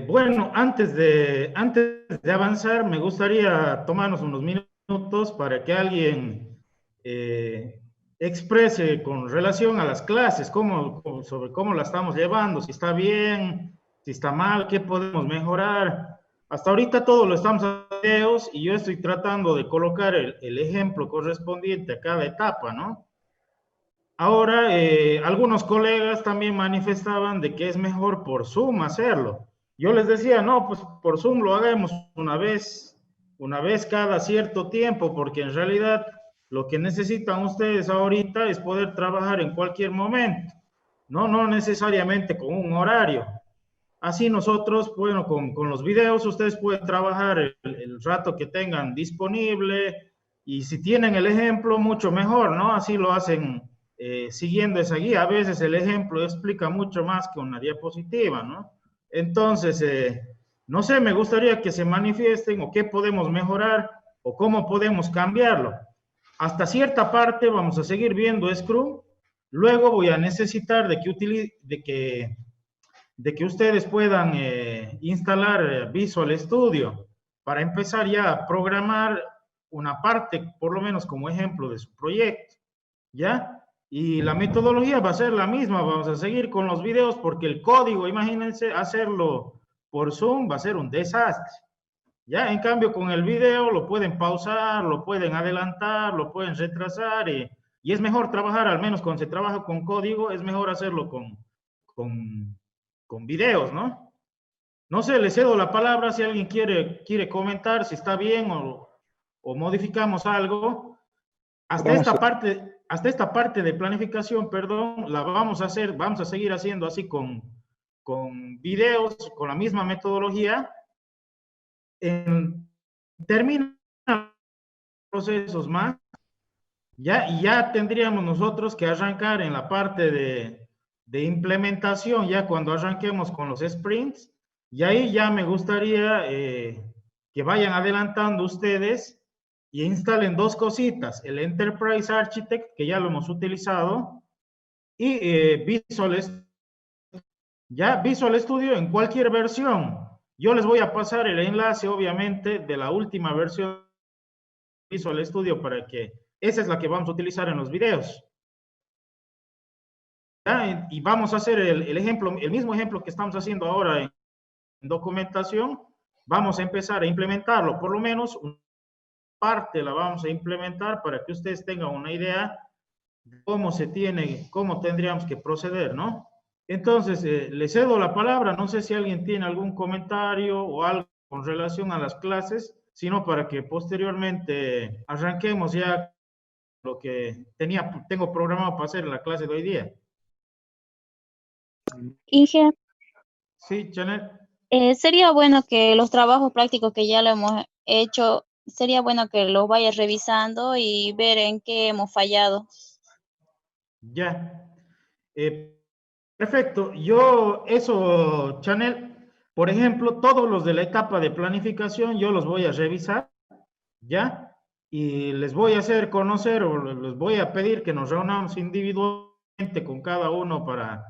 Bueno, antes de avanzar, me gustaría tomarnos unos minutos para que alguien eh, exprese con relación a las clases, sobre cómo la estamos llevando, si está bien, si está mal, qué podemos mejorar. Hasta ahorita todo lo estamos haciendo videos y yo estoy tratando de colocar el ejemplo correspondiente a cada etapa, ¿no? Ahora, algunos colegas también manifestaban de que es mejor por Zoom hacerlo. Yo les decía, no, pues por Zoom lo hagamos una vez cada cierto tiempo, porque en realidad lo que necesitan ustedes ahorita es poder trabajar en cualquier momento, no necesariamente con un horario. Así nosotros, bueno, con los videos ustedes pueden trabajar el rato que tengan disponible y si tienen el ejemplo, mucho mejor, ¿no? Así lo hacen siguiendo esa guía. A veces el ejemplo explica mucho más que una diapositiva, ¿no? Entonces, no sé, me gustaría que se manifiesten o qué podemos mejorar o cómo podemos cambiarlo. Hasta cierta parte vamos a seguir viendo Scrum. Luego voy a necesitar de que ustedes puedan instalar Visual Studio para empezar ya a programar una parte, por lo menos como ejemplo de su proyecto, ¿ya? Y la metodología va a ser la misma, vamos a seguir con los videos porque el código, imagínense, hacerlo por Zoom va a ser un desastre. Ya, en cambio, con el video lo pueden pausar, lo pueden adelantar, lo pueden retrasar y es mejor trabajar, al menos cuando se trabaja con código, es mejor hacerlo con, con videos, ¿no? No sé, le cedo la palabra si alguien quiere comentar si está bien o modificamos algo. Vamos, Hasta esta parte de planificación, perdón, la vamos a hacer, vamos a seguir haciendo así con videos, con la misma metodología. En, termina procesos más, ya, y ya tendríamos nosotros que arrancar en la parte de implementación, ya cuando arranquemos con los sprints, y ahí ya me gustaría que vayan adelantando ustedes y instalen dos cositas, el Enterprise Architect, que ya lo hemos utilizado, y Visual Studio en cualquier versión. Yo les voy a pasar el enlace, obviamente, de la última versión Visual Studio para que esa es la que vamos a utilizar en los videos. ¿Ya? Y vamos a hacer el ejemplo, el mismo ejemplo que estamos haciendo ahora en documentación, vamos a empezar a implementarlo, por lo menos una parte la vamos a implementar para que ustedes tengan una idea de cómo tendríamos que proceder, ¿no? Entonces, le cedo la palabra, no sé si alguien tiene algún comentario o algo con relación a las clases, sino para que posteriormente arranquemos ya lo que tengo programado para hacer en la clase de hoy día. Inge, Sí, Janet. sería bueno que los trabajos prácticos que ya lo hemos hecho, sería bueno que los vayas revisando y ver en qué hemos fallado. Ya. Eh, Perfecto. Chanel, por ejemplo, todos los de la etapa de planificación, yo los voy a revisar, ¿ya? Y les voy a hacer conocer o les voy a pedir que nos reunamos individualmente con cada uno para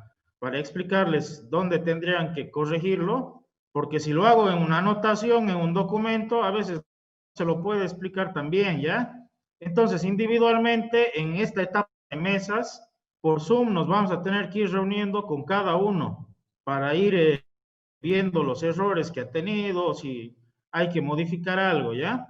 explicarles dónde tendrían que corregirlo, porque si lo hago en una anotación, en un documento, a veces se lo puede explicar también, ¿ya? Entonces, individualmente, en esta etapa de mesas, por Zoom nos vamos a tener que ir reuniendo con cada uno para ir viendo los errores que ha tenido, si hay que modificar algo, ¿ya?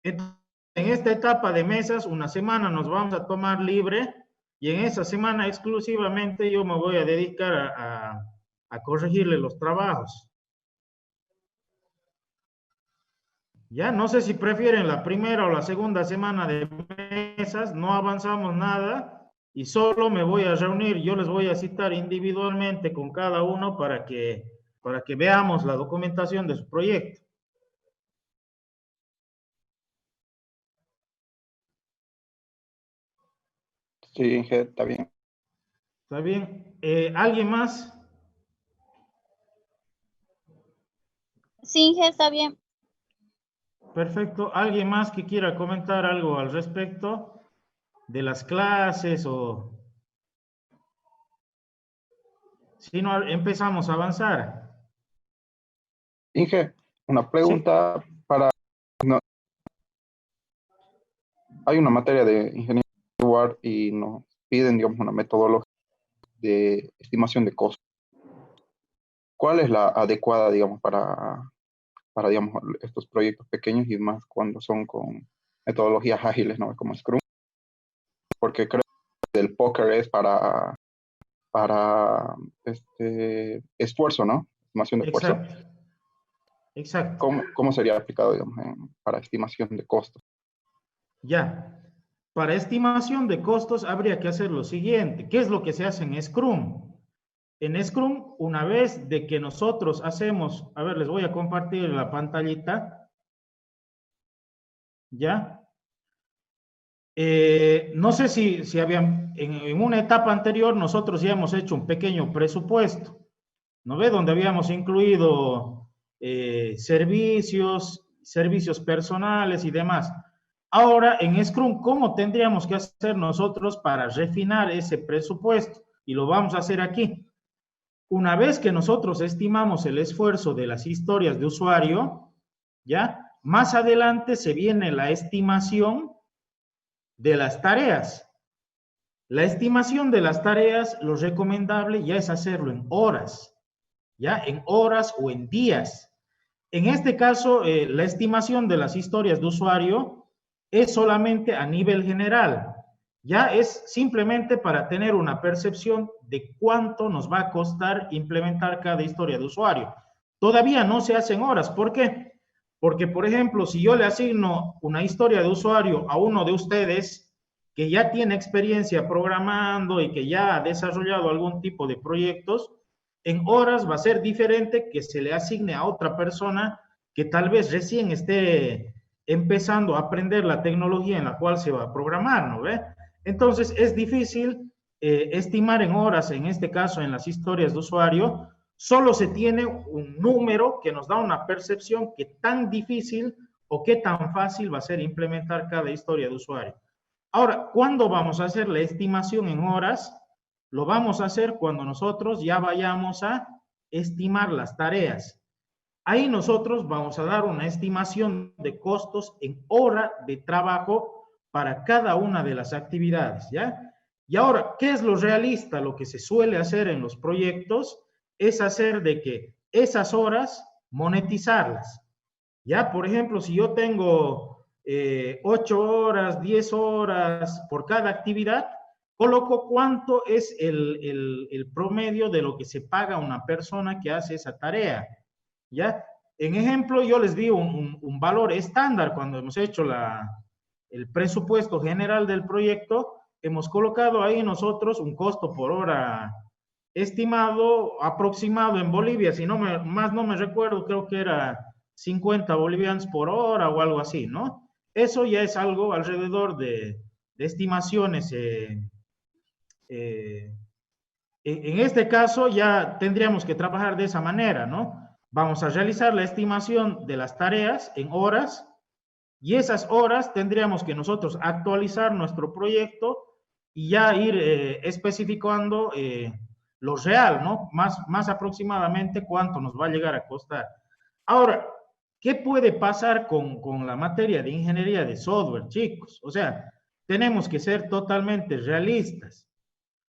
Entonces, en esta etapa de mesas, una semana nos vamos a tomar libre y en esa semana exclusivamente yo me voy a dedicar a corregirle los trabajos. Ya no sé si prefieren la primera o la segunda semana de mesas, no avanzamos nada y solo me voy a reunir, yo les voy a citar individualmente con cada uno para que veamos la documentación de su proyecto. sí, Inge, está bien. ¿Está bien? ¿Alguien más? Sí, Inge, está bien. Perfecto. ¿Alguien más que quiera comentar algo al respecto de las clases o si no empezamos a avanzar? Inge, una Sí, pregunta para... no, hay una materia de ingeniería de software y nos piden, digamos, una metodología de estimación de costos. ¿Cuál es la adecuada, digamos, para, digamos, estos proyectos pequeños y más cuando son con metodologías ágiles, ¿no? Como Scrum? Porque creo que el póker es para esfuerzo, ¿no? Estimación de esfuerzo. exacto, exacto. ¿Cómo sería aplicado, digamos, para estimación de costos? Ya. Para estimación de costos habría que hacer lo siguiente. ¿Qué es lo que se hace en Scrum? En Scrum, una vez de que nosotros hacemos, a ver, les voy a compartir la pantallita, ¿ya? No sé si habían, en una etapa anterior nosotros ya hemos hecho un pequeño presupuesto, ¿no ve? Donde habíamos incluido servicios personales y demás. Ahora, en Scrum, ¿cómo tendríamos que hacer nosotros para refinar ese presupuesto? Y lo vamos a hacer aquí. Una vez que nosotros estimamos el esfuerzo de las historias de usuario, ¿ya? Más adelante se viene la estimación de las tareas. La estimación de las tareas, lo recomendable ya es hacerlo en horas, ¿ya? En horas o en días. En este caso, la estimación de las historias de usuario es solamente a nivel general. Ya es simplemente para tener una percepción de cuánto nos va a costar implementar cada historia de usuario. Todavía no se hacen horas. ¿Por qué? Porque, por ejemplo, si yo le asigno una historia de usuario a uno de ustedes que ya tiene experiencia programando y que ya ha desarrollado algún tipo de proyectos, en horas va a ser diferente que se le asigne a otra persona que tal vez recién esté empezando a aprender la tecnología en la cual se va a programar, ¿no ve? Entonces es difícil estimar en horas, en este caso en las historias de usuario, solo se tiene un número que nos da una percepción que tan difícil o qué tan fácil va a ser implementar cada historia de usuario. Ahora, ¿cuándo vamos a hacer la estimación en horas? Lo vamos a hacer cuando nosotros ya vayamos a estimar las tareas. Ahí nosotros vamos a dar una estimación de costos en hora de trabajo para cada una de las actividades, ¿ya? Y ahora, ¿qué es lo realista? Lo que se suele hacer en los proyectos es hacer de que esas horas monetizarlas, ¿ya? Por ejemplo, si yo tengo 8 horas, 10 horas por cada actividad, coloco cuánto es el promedio de lo que se paga a una persona que hace esa tarea, ¿ya? En ejemplo, yo les di un valor estándar cuando hemos hecho el presupuesto general del proyecto, hemos colocado ahí nosotros un costo por hora estimado, aproximado en Bolivia, si no más no me recuerdo, creo que era 50 bolivianos por hora o algo así, ¿no? Eso ya es algo alrededor de estimaciones. Eh, en este caso ya tendríamos que trabajar de esa manera, ¿no? Vamos a realizar la estimación de las tareas en horas y esas horas tendríamos que nosotros actualizar nuestro proyecto y ya ir especificando lo real, ¿no? Más aproximadamente cuánto nos va a llegar a costar. Ahora, ¿qué puede pasar con la materia de ingeniería de software, chicos? O sea, tenemos que ser totalmente realistas.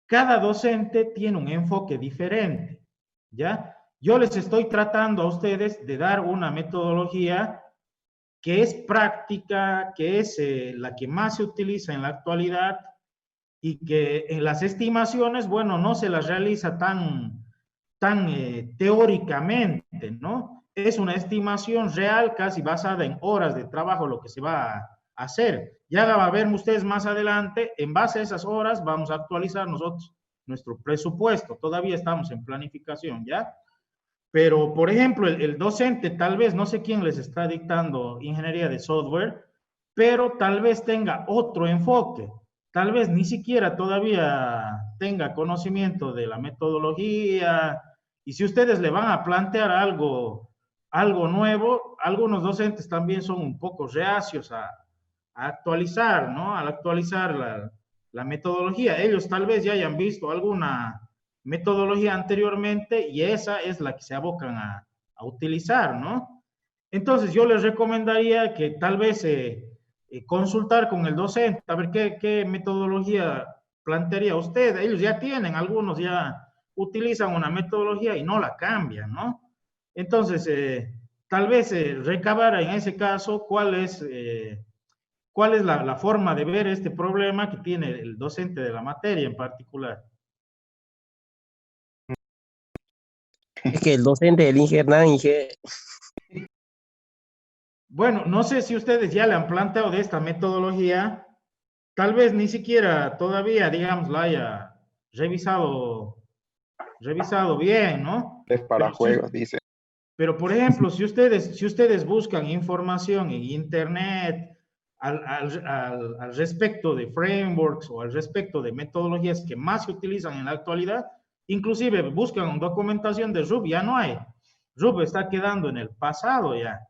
Cada docente tiene un enfoque diferente, ¿ya? Yo les estoy tratando a ustedes de dar una metodología que es práctica, que es la que más se utiliza en la actualidad y que en las estimaciones, bueno, no se las realiza tan teóricamente, ¿no? Es una estimación real, casi basada en horas de trabajo, lo que se va a hacer. Ya va a ver ustedes más adelante, en base a esas horas vamos a actualizar nosotros nuestro presupuesto. Todavía estamos en planificación, ¿ya? Pero, por ejemplo, el docente tal vez, no sé quién les está dictando ingeniería de software, pero tal vez tenga otro enfoque. Tal vez ni siquiera todavía tenga conocimiento de la metodología. Y si ustedes le van a plantear algo nuevo, algunos docentes también son un poco reacios a actualizar, ¿no? Al actualizar la metodología. Ellos tal vez ya hayan visto alguna metodología anteriormente y esa es la que se abocan a utilizar, ¿no? Entonces, yo les recomendaría que tal vez consultar con el docente, a ver qué metodología plantearía usted. Ellos ya tienen, algunos ya utilizan una metodología y no la cambian, ¿no? Entonces, tal vez recabar en ese caso cuál es la forma de ver este problema que tiene el docente de la materia en particular. Es que el docente, el Inge Hernán, Inge, Bueno, no sé si ustedes ya le han planteado de esta metodología, tal vez ni siquiera todavía, digamos, la haya revisado bien, ¿no? Es para Pero, juegos, dice. pero por ejemplo, si ustedes buscan información en Internet al respecto de frameworks o al respecto de metodologías que más se utilizan en la actualidad, inclusive buscan documentación de Ruby, ya no hay. Ruby está quedando en el pasado ya.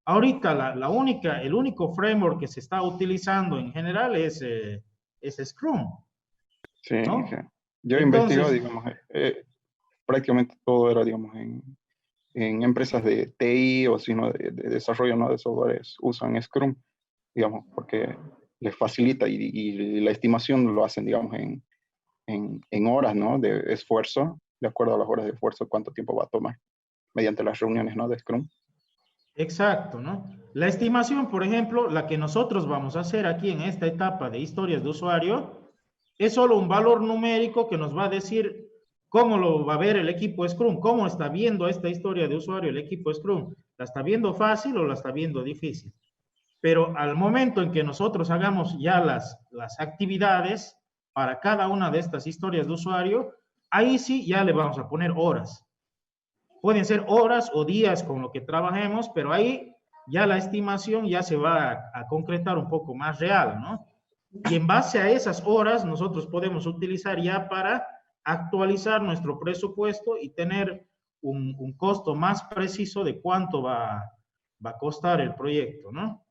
Ahorita el único framework que se está utilizando en general es Scrum, Sí, ¿no? sí. Yo he investigado, Entonces, digamos, prácticamente todo era, digamos, en empresas de TI o sino de desarrollo, ¿no? De softwares usan Scrum, digamos, porque les facilita y la estimación lo hacen, digamos, en horas, ¿no? De esfuerzo, de acuerdo a las horas de esfuerzo, cuánto tiempo va a tomar mediante las reuniones, ¿no? De Scrum. exacto, ¿no? La estimación, por ejemplo, la que nosotros vamos a hacer aquí en esta etapa de historias de usuario, es solo un valor numérico que nos va a decir cómo lo va a ver el equipo Scrum, cómo está viendo esta historia de usuario el equipo Scrum. ¿La está viendo fácil o la está viendo difícil? Pero al momento en que nosotros hagamos ya las actividades para cada una de estas historias de usuario, ahí sí ya le vamos a poner horas. Pueden ser horas o días con lo que trabajemos, pero ahí ya la estimación ya se va a concretar un poco más real, ¿no? Y en base a esas horas nosotros podemos utilizar ya para actualizar nuestro presupuesto y tener un costo más preciso de cuánto va a costar el proyecto, ¿no?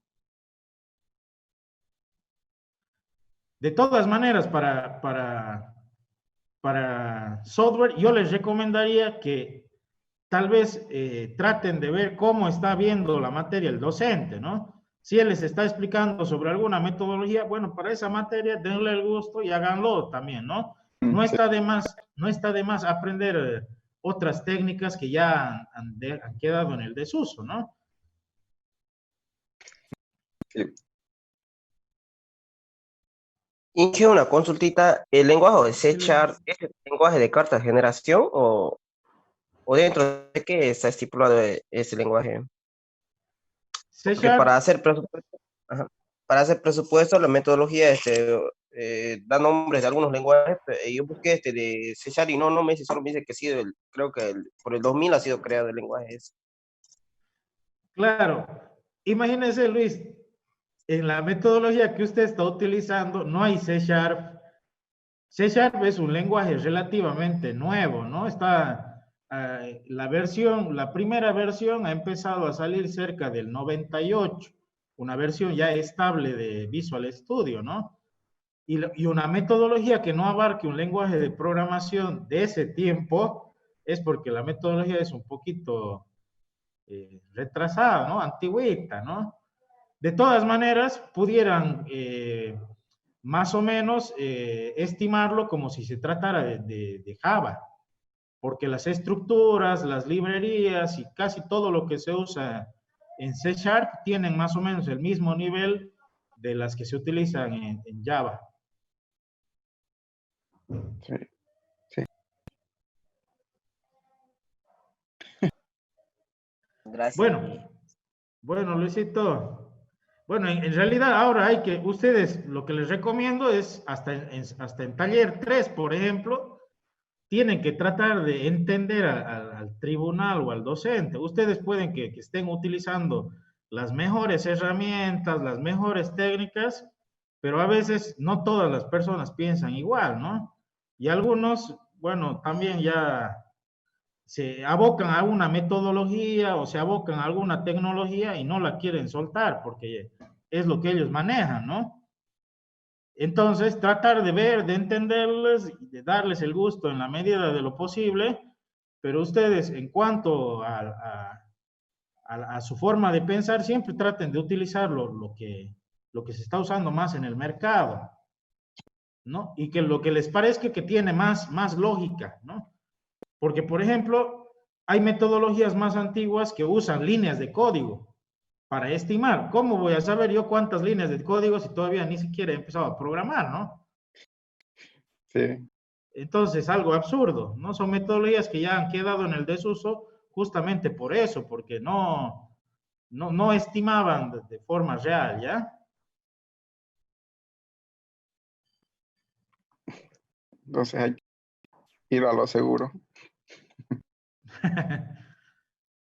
De todas maneras, para software, yo les recomendaría que tal vez traten de ver cómo está viendo la materia el docente, ¿no? Si él les está explicando sobre alguna metodología, bueno, para esa materia denle el gusto y háganlo también, ¿no? No Sí, está de más, no está de más aprender otras técnicas que ya han quedado en el desuso, ¿no? sí. Inge, una consultita, ¿el lenguaje de C# es el lenguaje de carta generación o dentro de qué está estipulado ese lenguaje? C Porque Sharp, ajá, para hacer presupuesto, la metodología da nombres de algunos lenguajes. Yo busqué de C# y no me dice, solo me dice que sí, creo que por el 2000 ha sido creado el lenguaje ese. claro. Imagínense, Luis, en la metodología que usted está utilizando no hay C Sharp. C Sharp es un lenguaje relativamente nuevo, ¿no? La primera versión ha empezado a salir cerca del 98, una versión ya estable de Visual Studio, ¿no? Y una metodología que no abarque un lenguaje de programación de ese tiempo es porque la metodología es un poquito retrasada, ¿no? Antigüita, ¿no? De todas maneras, pudieran más o menos estimarlo como si se tratara de Java, porque las estructuras, las librerías y casi todo lo que se usa en C Sharp tienen más o menos el mismo nivel de las que se utilizan en Java. Sí, sí. Gracias. Bueno, bueno, Luisito. Bueno, en realidad ahora ustedes, lo que les recomiendo es hasta en taller 3, por ejemplo, tienen que tratar de entender al tribunal o al docente. Ustedes pueden que estén utilizando las mejores herramientas, las mejores técnicas, pero a veces no todas las personas piensan igual, ¿no? Y algunos, bueno, también ya se abocan a una metodología o se abocan a alguna tecnología y no la quieren soltar porque es lo que ellos manejan, ¿no? Entonces, tratar de ver, de entenderles, de darles el gusto en la medida de lo posible, pero ustedes en cuanto a su forma de pensar, siempre traten de utilizar lo que se está usando más en el mercado, ¿no? Y que lo que les parezca que tiene más lógica, ¿no? Porque, por ejemplo, hay metodologías más antiguas que usan líneas de código para estimar. ¿Cómo voy a saber yo cuántas líneas de código si todavía ni siquiera he empezado a programar, ¿no? Sí. Entonces, algo absurdo, ¿no? Son metodologías que ya han quedado en el desuso justamente por eso, porque no estimaban de forma real, ¿ya? Entonces hay que ir a lo seguro.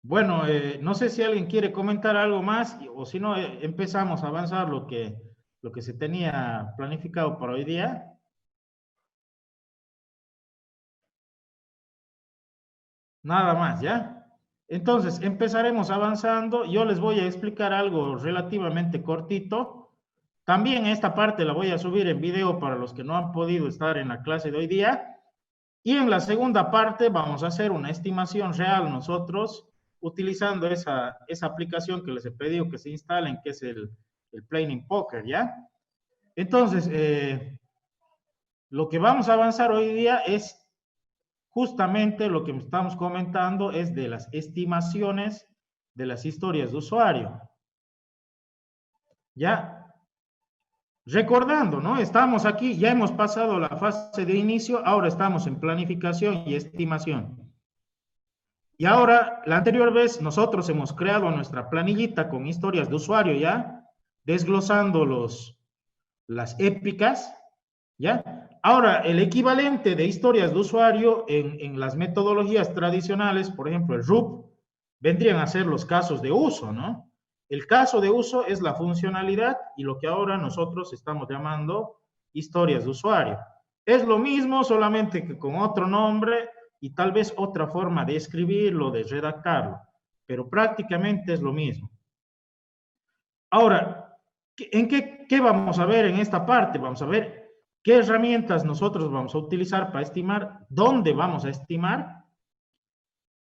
Bueno, no sé si alguien quiere comentar algo más o si no, empezamos a avanzar lo que se tenía planificado para hoy día. Nada más, ¿ya? Entonces, empezaremos avanzando. Yo les voy a explicar algo relativamente cortito. También esta parte la voy a subir en video para los que no han podido estar en la clase de hoy día. Y en la segunda parte vamos a hacer una estimación real nosotros utilizando esa aplicación que les he pedido que se instalen, que es el Planning Poker, ¿ya? Entonces, lo que vamos a avanzar hoy día es justamente lo que estamos comentando, es de las estimaciones de las historias de usuario. ¿Ya? Recordando, ¿no? Estamos aquí, ya hemos pasado la fase de inicio, ahora estamos en planificación y estimación. Y ahora, la anterior vez, nosotros hemos creado nuestra planillita con historias de usuario, ¿ya? Desglosando las épicas, ¿ya? Ahora, el equivalente de historias de usuario en las metodologías tradicionales, por ejemplo, el RUP, vendrían a ser los casos de uso, ¿no? El caso de uso es la funcionalidad y lo que ahora nosotros estamos llamando historias de usuario. Es lo mismo, solamente que con otro nombre y tal vez otra forma de escribirlo, de redactarlo, pero prácticamente es lo mismo. Ahora, ¿en qué vamos a ver en esta parte? Vamos a ver qué herramientas nosotros vamos a utilizar para estimar, dónde vamos a estimar.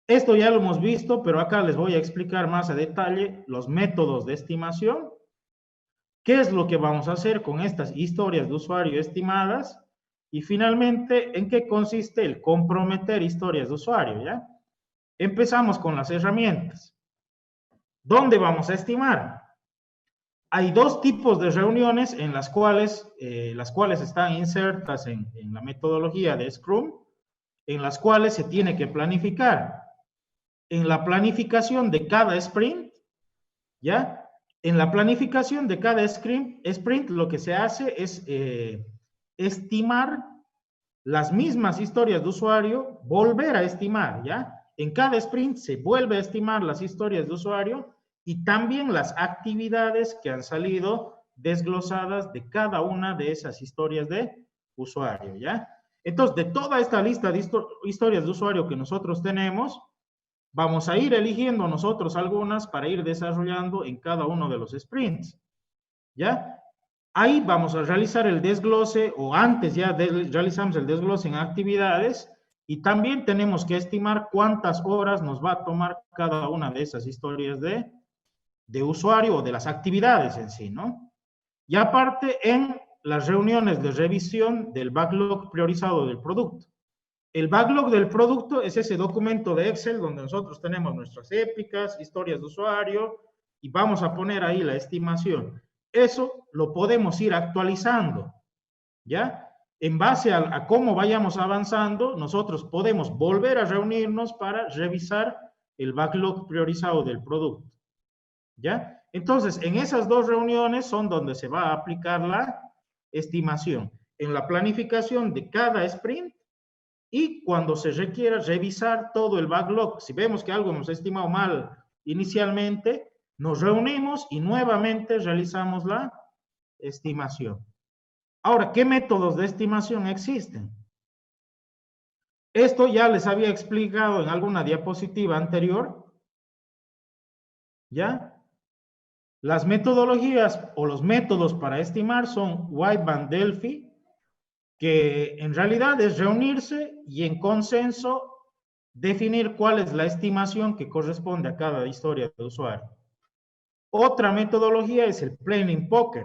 Esto ya lo hemos visto, pero acá les voy a explicar más a detalle los métodos de estimación, qué es lo que vamos a hacer con estas historias de usuario estimadas y finalmente en qué consiste el comprometer historias de usuario, ¿ya? Empezamos con las herramientas. ¿Dónde vamos a estimar? Hay dos tipos de reuniones en las cuales están insertas en la metodología de Scrum, en las cuales se tiene que planificar. En la planificación de cada sprint, ¿ya? En la planificación de cada sprint lo que se hace es estimar las mismas historias de usuario, volver a estimar, ¿ya? En cada sprint se vuelve a estimar las historias de usuario y también las actividades que han salido desglosadas de cada una de esas historias de usuario, ¿ya? Entonces, de toda esta lista de historias de usuario que nosotros tenemos, vamos a ir eligiendo nosotros algunas para ir desarrollando en cada uno de los sprints, ¿ya? Ahí vamos a realizar el desglose, o antes ya realizamos el desglose en actividades, y también tenemos que estimar cuántas horas nos va a tomar cada una de esas historias de usuario o de las actividades en sí, ¿no? Y aparte, en las reuniones de revisión del backlog priorizado del producto. El backlog del producto es ese documento de Excel donde nosotros tenemos nuestras épicas, historias de usuario, y vamos a poner ahí la estimación. Eso lo podemos ir actualizando, ¿ya? En base a cómo vayamos avanzando, nosotros podemos volver a reunirnos para revisar el backlog priorizado del producto, ¿ya? Entonces, en esas dos reuniones son donde se va a aplicar la estimación, en la planificación de cada sprint y cuando se requiera revisar todo el backlog. Si vemos que algo hemos estimado mal inicialmente, nos reunimos y nuevamente realizamos la estimación. Ahora, ¿qué métodos de estimación existen? Esto ya les había explicado en alguna diapositiva anterior, ¿ya? Las metodologías o los métodos para estimar son Wideband Delphi, que en realidad es reunirse y en consenso definir cuál es la estimación que corresponde a cada historia de usuario. Otra metodología es el Planning Poker.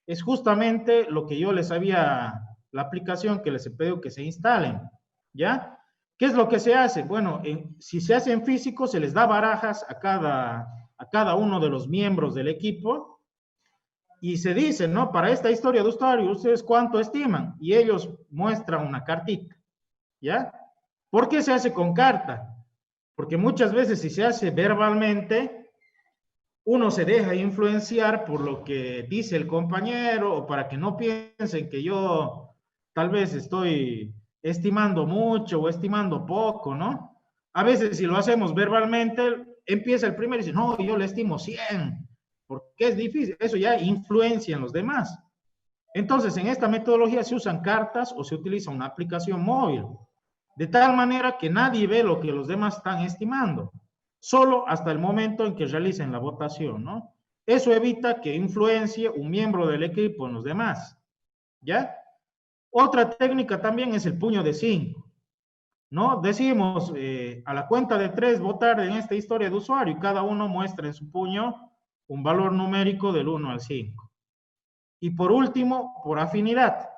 Es justamente lo que yo les había, la aplicación que les he pedido que se instalen, ¿ya? ¿Qué es lo que se hace? Bueno, si se hace en físico, se les da barajas a cada uno de los miembros del equipo y se dice, ¿no? Para esta historia de usuario, ¿ustedes cuánto estiman? Y ellos muestran una cartita, ¿ya? ¿Por qué se hace con carta? Porque muchas veces si se hace verbalmente, uno se deja influenciar por lo que dice el compañero o para que no piensen que yo tal vez estoy estimando mucho o estimando poco, ¿no? A veces si lo hacemos verbalmente, empieza el primero y dice, no, yo le estimo 100, porque es difícil, eso ya influencia en los demás. Entonces, en esta metodología se usan cartas o se utiliza una aplicación móvil, de tal manera que nadie ve lo que los demás están estimando, solo hasta el momento en que realicen la votación, ¿no? Eso evita que influencie un miembro del equipo en los demás, ¿ya? Otra técnica también es el puño de 5, ¿no? Decimos a la cuenta de 3 votar en esta historia de usuario y cada uno muestra en su puño un valor numérico del 1 al 5. Y por último, por afinidad.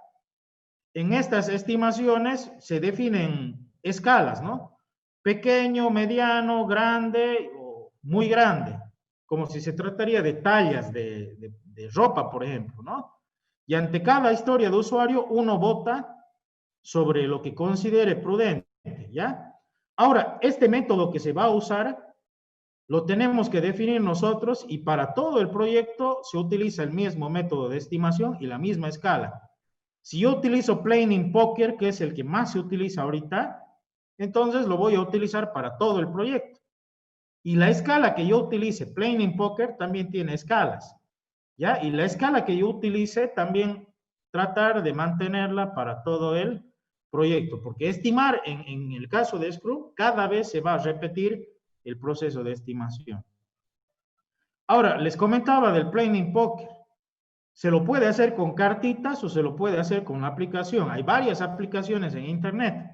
En estas estimaciones se definen escalas, ¿no? Pequeño, mediano, grande o muy grande, como si se trataría de tallas de ropa, por ejemplo, ¿no? Y ante cada historia de usuario, uno vota sobre lo que considere prudente, ¿ya? Ahora, este método que se va a usar lo tenemos que definir nosotros y para todo el proyecto se utiliza el mismo método de estimación y la misma escala. Si yo utilizo Planning Poker, que es el que más se utiliza ahorita, entonces lo voy a utilizar para todo el proyecto. Y la escala que yo utilice, Planning Poker, también tiene escalas, ¿ya? Y la escala que yo utilice también tratar de mantenerla para todo el proyecto, porque estimar en el caso de Scrum, cada vez se va a repetir el proceso de estimación. Ahora, les comentaba del Planning Poker. Se lo puede hacer con cartitas o se lo puede hacer con la aplicación. Hay varias aplicaciones en internet.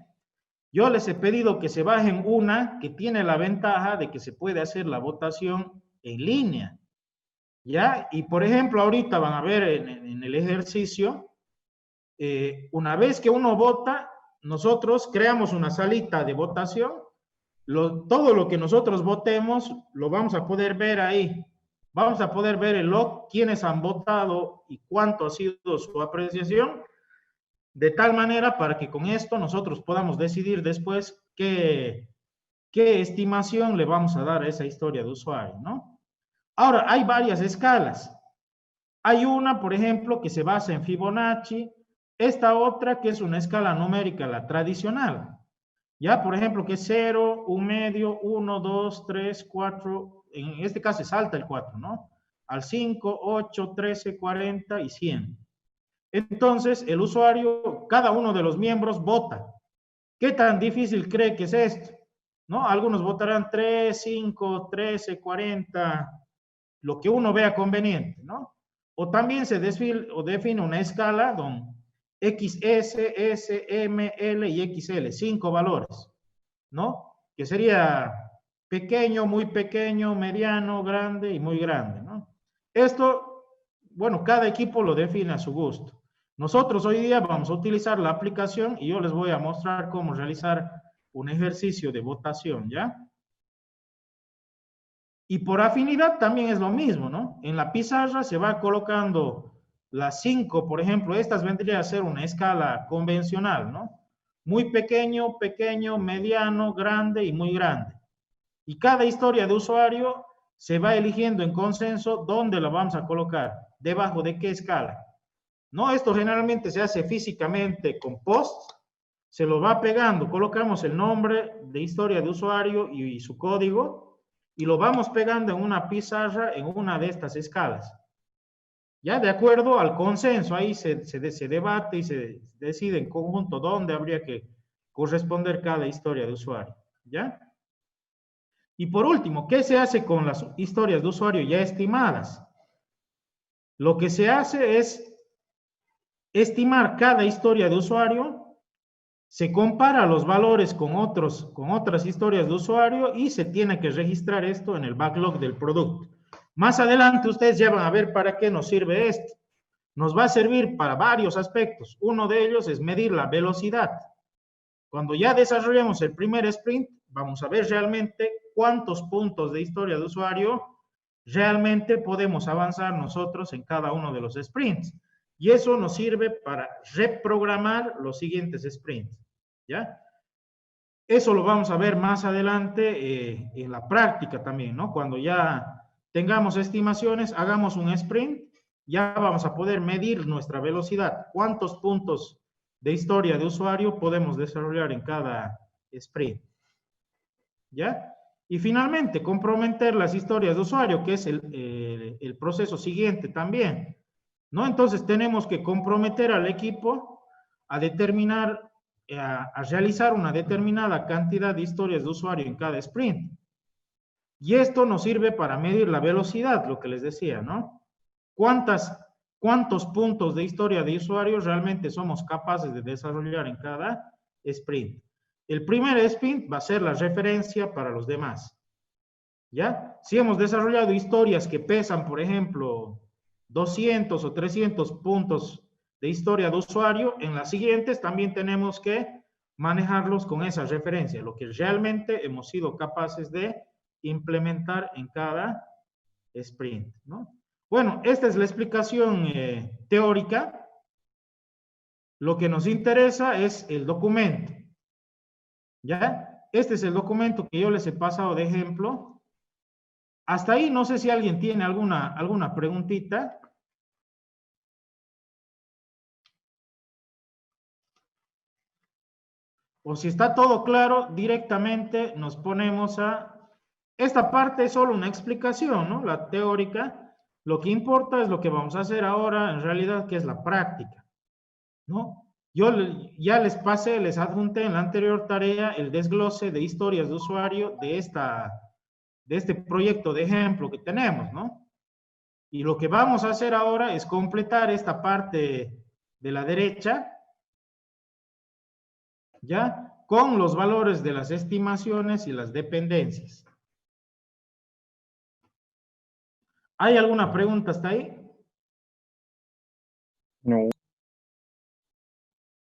Yo les he pedido que se bajen una que tiene la ventaja de que se puede hacer la votación en línea, ¿ya? Y por ejemplo, ahorita van a ver en el ejercicio, una vez que uno vota, nosotros creamos una salita de votación, todo lo que nosotros votemos lo vamos a poder ver ahí. Vamos a poder ver el log, quiénes han votado y cuánto ha sido su apreciación, de tal manera para que con esto nosotros podamos decidir después qué estimación le vamos a dar a esa historia de usuario, ¿no? Ahora, hay varias escalas. Hay una, por ejemplo, que se basa en Fibonacci, esta otra que es una escala numérica, la tradicional. Ya, por ejemplo, que es 0, 1 medio, 1, 2, 3, 4, en este caso salta el 4, ¿no? Al 5, 8, 13, 40 y 100. Entonces, el usuario, cada uno de los miembros vota. ¿Qué tan difícil cree que es esto? ¿No? Algunos votarán 3, 5, 13, 40, lo que uno vea conveniente, ¿no? O también se define una escala donde XS, S, M, L y XL, 5 valores, ¿no? Que sería pequeño, muy pequeño, mediano, grande y muy grande, ¿no? Esto, bueno, cada equipo lo define a su gusto. Nosotros hoy día vamos a utilizar la aplicación y yo les voy a mostrar cómo realizar un ejercicio de votación, ¿ya? Y por afinidad también es lo mismo, ¿no? En la pizarra se va colocando las 5, por ejemplo, estas vendría a ser una escala convencional, ¿no? Muy pequeño, pequeño, mediano, grande y muy grande. Y cada historia de usuario se va eligiendo en consenso dónde la vamos a colocar, debajo de qué escala. ¿No? Esto generalmente se hace físicamente con post, se lo va pegando, colocamos el nombre de historia de usuario y su código, y lo vamos pegando en una pizarra en una de estas escalas. Ya de acuerdo al consenso, ahí se debate y se decide en conjunto dónde habría que corresponder cada historia de usuario, ¿ya? Y por último, ¿qué se hace con las historias de usuario ya estimadas? Lo que se hace es estimar cada historia de usuario se compara los valores con otras historias de usuario y se tiene que registrar esto en el backlog del producto. Más adelante ustedes ya van a ver para qué nos sirve esto. Nos va a servir para varios aspectos. Uno de ellos es medir la velocidad. Cuando ya desarrollemos el primer sprint, vamos a ver realmente cuántos puntos de historia de usuario realmente podemos avanzar nosotros en cada uno de los sprints. Y eso nos sirve para reprogramar los siguientes sprints, ¿ya? Eso lo vamos a ver más adelante en la práctica también, ¿no? Cuando ya tengamos estimaciones, hagamos un sprint, ya vamos a poder medir nuestra velocidad, cuántos puntos de historia de usuario podemos desarrollar en cada sprint, ¿ya? Y finalmente, comprometer las historias de usuario, que es el proceso siguiente también, ¿no? Entonces, tenemos que comprometer al equipo a determinar, a realizar una determinada cantidad de historias de usuario en cada sprint. Y esto nos sirve para medir la velocidad, lo que les decía, ¿no? ¿Cuántos puntos de historia de usuario realmente somos capaces de desarrollar en cada sprint? El primer sprint va a ser la referencia para los demás, ¿ya? Si hemos desarrollado historias que pesan, por ejemplo, 200 o 300 puntos de historia de usuario, en las siguientes también tenemos que manejarlos con esa referencia, lo que realmente hemos sido capaces de implementar en cada sprint, ¿no? Bueno, esta es la explicación teórica. Lo que nos interesa es el documento, ¿ya? Este es el documento que yo les he pasado de ejemplo. Hasta ahí no sé si alguien tiene alguna preguntita. O si está todo claro, directamente nos ponemos a... Esta parte es solo una explicación, ¿no? La teórica. Lo que importa es lo que vamos a hacer ahora, en realidad, que es la práctica, ¿no? Yo ya les pasé, les adjunté en la anterior tarea el desglose de historias de usuario de este proyecto de ejemplo que tenemos, ¿no? Y lo que vamos a hacer ahora es completar esta parte de la derecha, ¿ya? Con los valores de las estimaciones y las dependencias. ¿Hay alguna pregunta hasta ahí? No.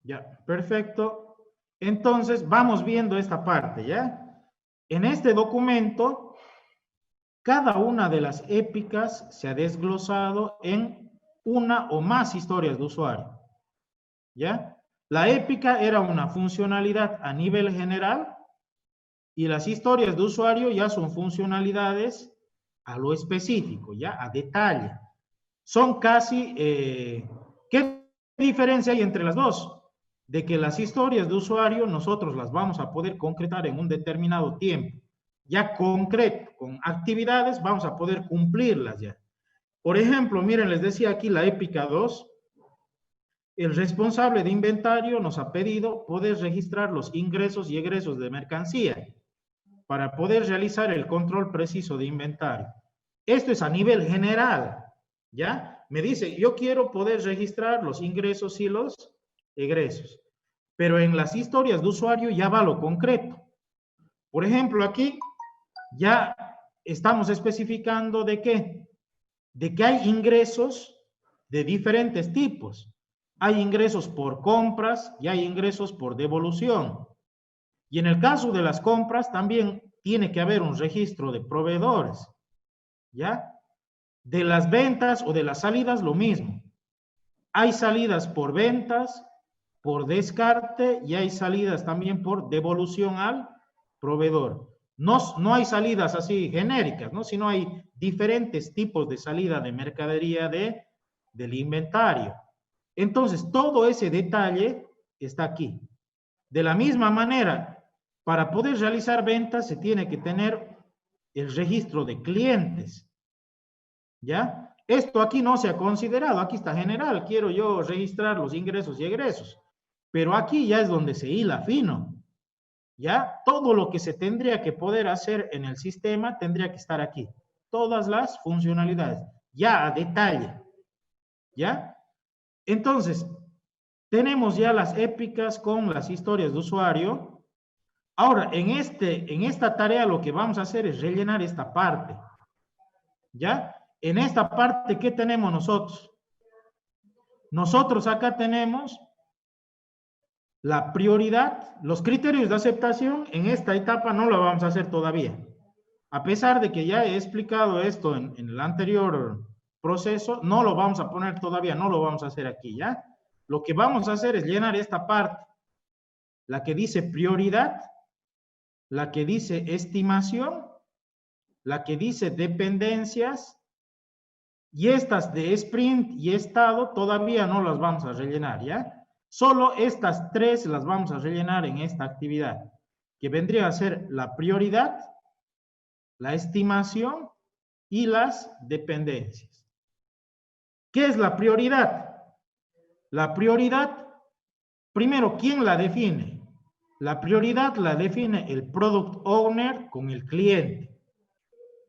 Ya, perfecto. Entonces, vamos viendo esta parte, ¿ya? En este documento, cada una de las épicas se ha desglosado en una o más historias de usuario, ¿ya? La épica era una funcionalidad a nivel general y las historias de usuario ya son funcionalidades a lo específico, ya a detalle. Son casi, ¿qué diferencia hay entre las dos? De que las historias de usuario nosotros las vamos a poder concretar en un determinado tiempo, ya concreto, con actividades vamos a poder cumplirlas ya. Por ejemplo, miren, les decía aquí la épica 2, el responsable de inventario nos ha pedido poder registrar los ingresos y egresos de mercancía para poder realizar el control preciso de inventario. Esto es a nivel general, ¿ya? Me dice, yo quiero poder registrar los ingresos y los egresos, pero en las historias de usuario ya va lo concreto. Por ejemplo, aquí ya estamos especificando de qué, de que hay ingresos de diferentes tipos. Hay ingresos por compras y hay ingresos por devolución. Y en el caso de las compras también tiene que haber un registro de proveedores, ¿ya? De las ventas o de las salidas, lo mismo. Hay salidas por ventas, por descarte y hay salidas también por devolución al proveedor. No hay salidas así genéricas, ¿no? Sino hay diferentes tipos de salida de mercadería del inventario. Entonces, todo ese detalle está aquí. De la misma manera, para poder realizar ventas se tiene que tener el registro de clientes, ¿ya? Esto aquí no se ha considerado, aquí está general, quiero yo registrar los ingresos y egresos, pero aquí ya es donde se hila fino, ¿ya? Todo lo que se tendría que poder hacer en el sistema tendría que estar aquí, todas las funcionalidades, ya a detalle, ¿ya? Entonces, Tenemos ya las épicas con las historias de usuario. Ahora, en esta tarea lo que vamos a hacer es rellenar esta parte. ¿Ya? En esta parte, ¿qué tenemos nosotros? Nosotros acá tenemos la prioridad, los criterios de aceptación. En esta etapa no lo vamos a hacer todavía. A pesar de que ya he explicado esto en el anterior proceso, no lo vamos a poner todavía, no lo vamos a hacer aquí, ¿ya? Lo que vamos a hacer es llenar esta parte, la que dice prioridad, la que dice estimación, la que dice dependencias, y estas de sprint y estado todavía no las vamos a rellenar, ¿ya? Solo estas tres las vamos a rellenar en esta actividad, que vendría a ser la prioridad, la estimación y las dependencias. ¿Qué es la prioridad? La prioridad, primero, ¿quién la define? La prioridad la define el Product Owner con el cliente.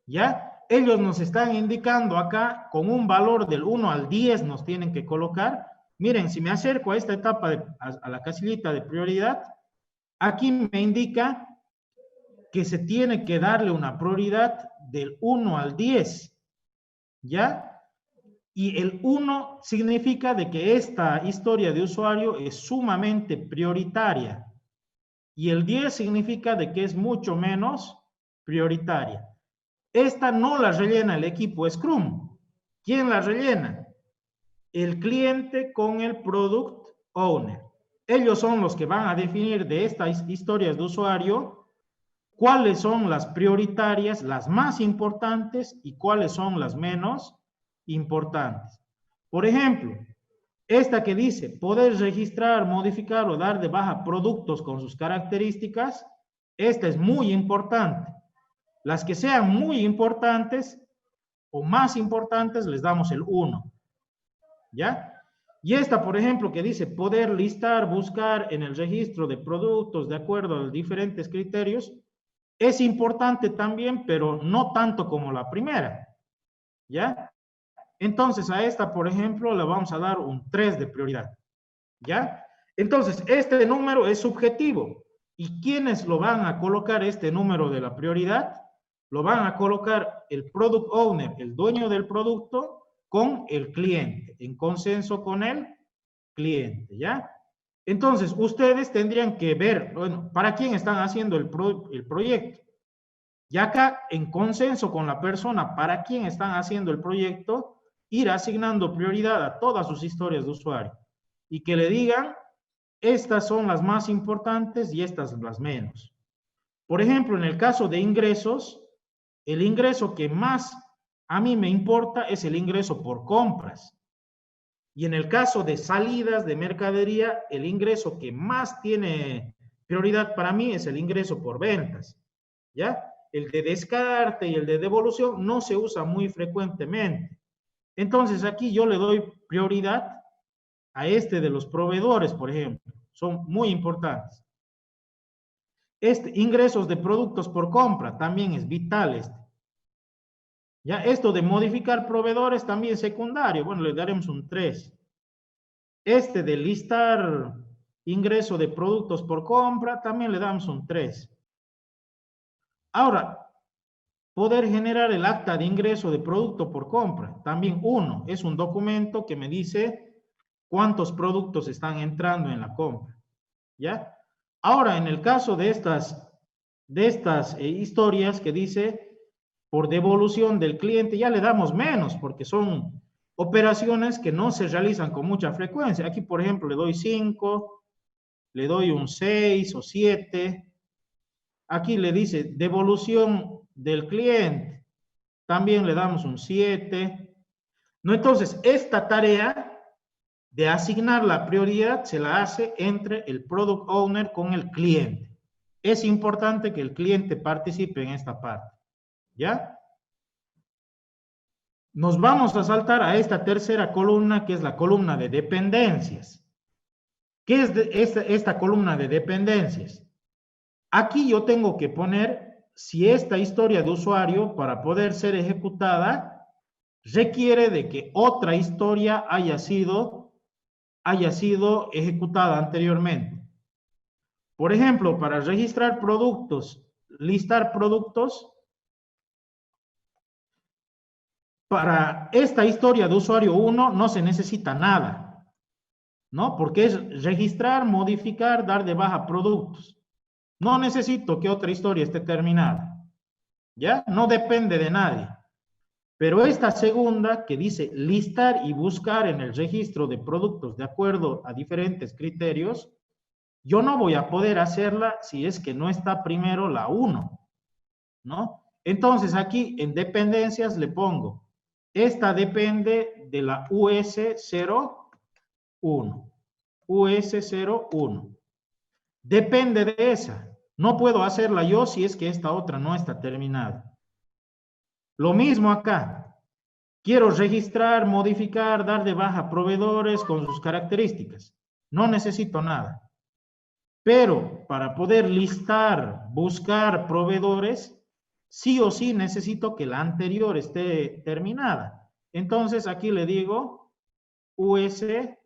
¿Ya? Ellos nos están indicando acá con un valor del 1 al 10 nos tienen que colocar. Miren, si me acerco a esta etapa, a la casillita de prioridad, aquí me indica que se tiene que darle una prioridad del 1 al 10. ¿Ya? Y el 1 significa de que esta historia de usuario es sumamente prioritaria. Y el 10 significa de que es mucho menos prioritaria. Esta no la rellena el equipo Scrum. ¿Quién la rellena? El cliente con el Product Owner. Ellos son los que van a definir de estas historias de usuario cuáles son las prioritarias, las más importantes y cuáles son las menos importantes. Por ejemplo, esta que dice poder registrar, modificar o dar de baja productos con sus características, esta es muy importante. Las que sean muy importantes o más importantes les damos el 1. ¿Ya? Y esta, por ejemplo, que dice poder listar, buscar en el registro de productos de acuerdo a los diferentes criterios, es importante también, pero no tanto como la primera. ¿Ya? Entonces, a esta, por ejemplo, le vamos a dar un 3 de prioridad. ¿Ya? Entonces, este número es subjetivo. ¿Y quiénes lo van a colocar este número de la prioridad? Lo van a colocar el Product Owner, el dueño del producto, con el cliente, en consenso con el cliente, ¿ya? Entonces, ustedes tendrían que ver, bueno, ¿para quién están haciendo el proyecto? Y acá, en consenso con la persona para quién están haciendo el proyecto, ir asignando prioridad a todas sus historias de usuario y que le digan, estas son las más importantes y estas las menos. Por ejemplo, en el caso de ingresos, el ingreso que más a mí me importa es el ingreso por compras. Y en el caso de salidas de mercadería, el ingreso que más tiene prioridad para mí es el ingreso por ventas. ¿Ya? El de descarte y el de devolución no se usa muy frecuentemente. Entonces aquí yo le doy prioridad a este de los proveedores, por ejemplo. Son muy importantes. Ingresos de productos por compra también es vital este. Ya esto de modificar proveedores también secundario, bueno, le daremos un 3. Este de listar ingreso de productos por compra también le damos un 3. Ahora, poder generar el acta de ingreso de producto por compra, también 1. Es un documento que me dice cuántos productos están entrando en la compra. ¿Ya? Ahora, en el caso de estas historias que dice por devolución del cliente, ya le damos menos porque son operaciones que no se realizan con mucha frecuencia. Aquí, por ejemplo, le doy 5, le doy un 6 o 7. Aquí le dice devolución del cliente, también le damos un 7. ¿No? Entonces, esta tarea de asignar la prioridad se la hace entre el Product Owner con el cliente. Es importante que el cliente participe en esta parte. ¿Ya? Nos vamos a saltar a esta tercera columna, que es la columna de dependencias. ¿Qué es esta columna de dependencias? Aquí yo tengo que poner si esta historia de usuario, para poder ser ejecutada, requiere de que otra historia haya sido haya sido ejecutada anteriormente. Por ejemplo, para registrar productos, listar productos, para esta historia de usuario 1 no se necesita nada, ¿no? Porque es registrar, modificar, dar de baja productos. No necesito que otra historia esté terminada, ¿ya? No depende de nadie. Pero esta segunda, que dice listar y buscar en el registro de productos de acuerdo a diferentes criterios, yo no voy a poder hacerla si es que no está primero la 1, ¿no? Entonces aquí en dependencias le pongo, esta depende de la US01. US01. Depende de esa. No puedo hacerla yo si es que esta otra no está terminada. Lo mismo acá. Quiero registrar, modificar, dar de baja proveedores con sus características. No necesito nada. Pero para poder listar, buscar proveedores, sí o sí necesito que la anterior esté terminada. Entonces aquí le digo US3.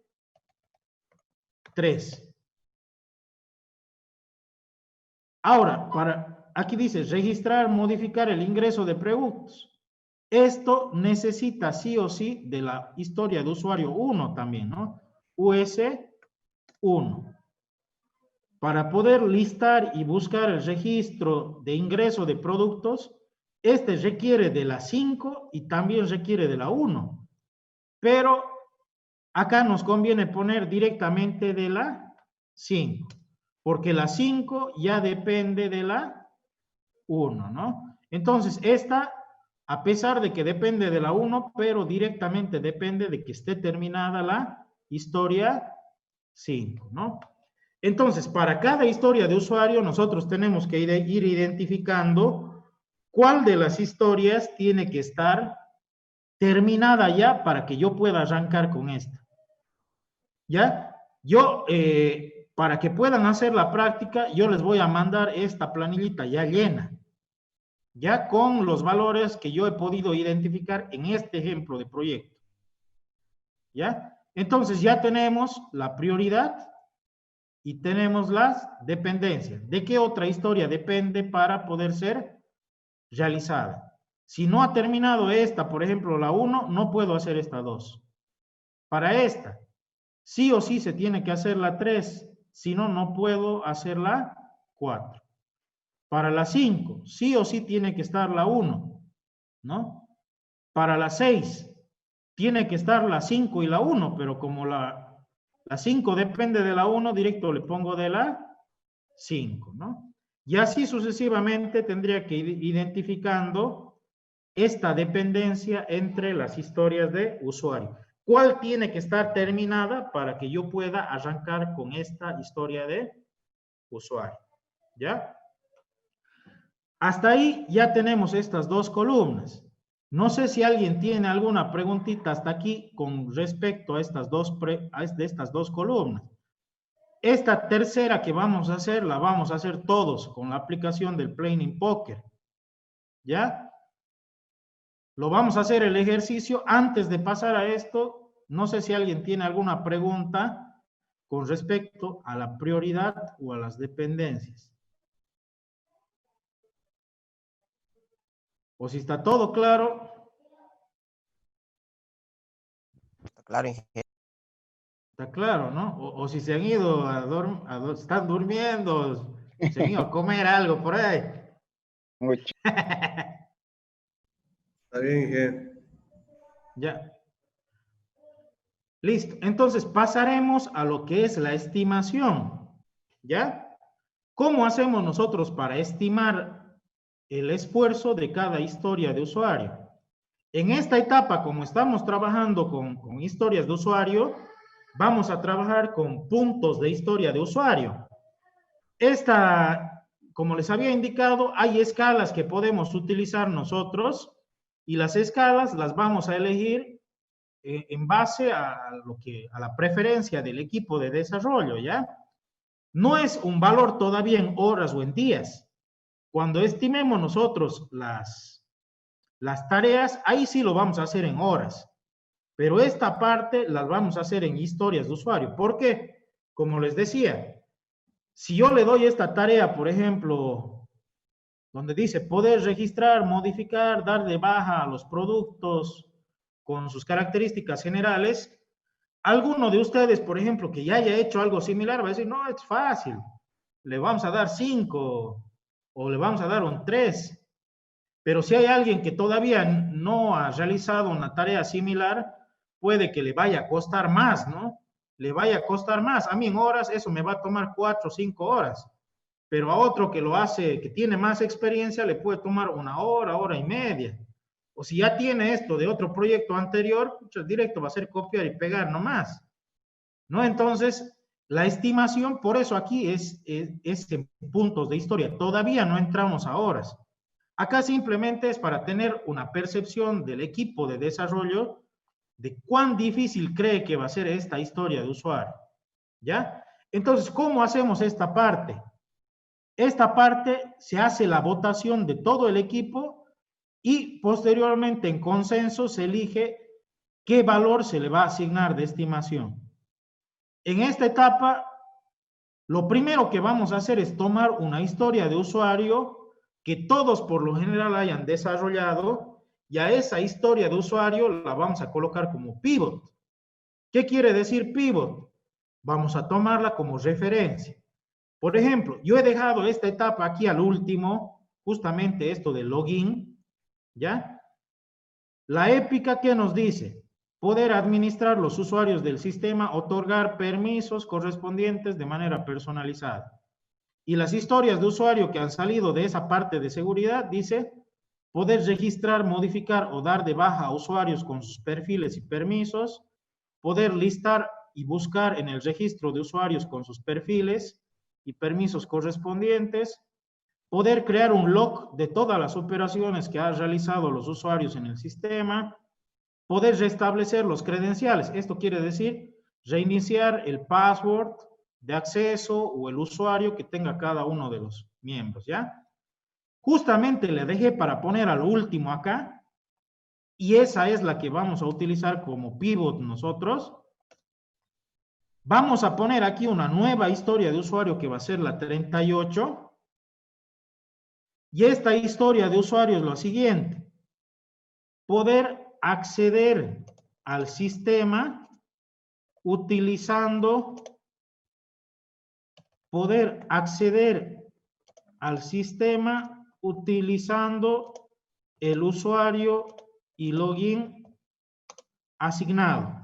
Ahora, aquí dice registrar, modificar el ingreso de productos. Esto necesita sí o sí de la historia de usuario 1 también, ¿no? US1. Para poder listar y buscar el registro de ingreso de productos, este requiere de la 5 y también requiere de la 1. Pero acá nos conviene poner directamente de la 5, porque la 5 ya depende de la 1, ¿no? Entonces, esta, a pesar de que depende de la 1, pero directamente depende de que esté terminada la historia 5, ¿no? Entonces, para cada historia de usuario, nosotros tenemos que ir identificando cuál de las historias tiene que estar terminada ya para que yo pueda arrancar con esta. ¿Ya? Yo, para que puedan hacer la práctica, yo les voy a mandar esta planillita ya llena, ya con los valores que yo he podido identificar en este ejemplo de proyecto. ¿Ya? Entonces, ya tenemos la prioridad y tenemos las dependencias. ¿De qué otra historia depende para poder ser realizada? Si no ha terminado esta, por ejemplo, la 1, no puedo hacer esta 2. Para esta, sí o sí se tiene que hacer la 3, si no, no puedo hacer la 4. Para la 5, sí o sí tiene que estar la 1, ¿no? Para la 6, tiene que estar la 5 y la 1, pero como la 5 depende de la 1, directo le pongo de la 5, ¿no? Y así sucesivamente tendría que ir identificando esta dependencia entre las historias de usuario. ¿Cuál tiene que estar terminada para que yo pueda arrancar con esta historia de usuario? ¿Ya? Hasta ahí ya tenemos estas dos columnas. No sé si alguien tiene alguna preguntita hasta aquí con respecto a estas dos columnas. Esta tercera que vamos a hacer, la vamos a hacer todos con la aplicación del Planning Poker. ¿Ya? Lo vamos a hacer el ejercicio. Antes de pasar a esto, no sé si alguien tiene alguna pregunta con respecto a la prioridad o a las dependencias. O si está todo claro. Está claro, ingeniero. Está claro, ¿no? O si se han ido están durmiendo, se han ido a comer algo por ahí. Está bien, ingeniero. Ya. Listo. Entonces pasaremos a lo que es la estimación. ¿Ya? ¿Cómo hacemos nosotros para estimar el esfuerzo de cada historia de usuario? En esta etapa, como estamos trabajando con historias de usuario, vamos a trabajar con puntos de historia de usuario. Como les había indicado, hay escalas que podemos utilizar nosotros y las escalas las vamos a elegir en base a la preferencia del equipo de desarrollo, ¿ya? No es un valor todavía en horas o en días. Cuando estimemos nosotros las tareas, ahí sí lo vamos a hacer en horas. Pero esta parte las vamos a hacer en historias de usuario. ¿Por qué? Como les decía, si yo le doy esta tarea, por ejemplo, donde dice poder registrar, modificar, dar de baja a los productos con sus características generales, alguno de ustedes, por ejemplo, que ya haya hecho algo similar, va a decir, no, es fácil, le vamos a dar 5 o le vamos a dar un 3. Pero si hay alguien que todavía no ha realizado una tarea similar, puede que le vaya a costar más, ¿no? Le vaya a costar más. A mí en horas eso me va a tomar 4 o 5 horas. Pero a otro que lo hace, que tiene más experiencia, le puede tomar una hora, hora y media. O si ya tiene esto de otro proyecto anterior, pues directo va a ser copiar y pegar nomás, ¿no? Entonces, la estimación, por eso aquí es en puntos de historia. Todavía no entramos a horas. Acá simplemente es para tener una percepción del equipo de desarrollo de cuán difícil cree que va a ser esta historia de usuario, ¿ya? Entonces, ¿cómo hacemos esta parte? Esta parte se hace la votación de todo el equipo y posteriormente en consenso se elige qué valor se le va a asignar de estimación. En esta etapa, lo primero que vamos a hacer es tomar una historia de usuario que todos por lo general hayan desarrollado y a esa historia de usuario la vamos a colocar como pivot. ¿Qué quiere decir pivot? Vamos a tomarla como referencia. Por ejemplo, yo he dejado esta etapa aquí al último, justamente esto del login, ¿ya? La épica, ¿qué nos dice? Poder administrar los usuarios del sistema, otorgar permisos correspondientes de manera personalizada. Y las historias de usuario que han salido de esa parte de seguridad dice poder registrar, modificar o dar de baja a usuarios con sus perfiles y permisos, poder listar y buscar en el registro de usuarios con sus perfiles y permisos correspondientes, poder crear un log de todas las operaciones que han realizado los usuarios en el sistema, poder restablecer los credenciales. Esto quiere decir reiniciar el password de acceso o el usuario que tenga cada uno de los miembros, ¿ya? Justamente le dejé para poner al último acá, y esa es la que vamos a utilizar como pivot nosotros. Vamos a poner aquí una nueva historia de usuario que va a ser la 38, y esta historia de usuario es lo siguiente: poder acceder al sistema utilizando el usuario y login asignado.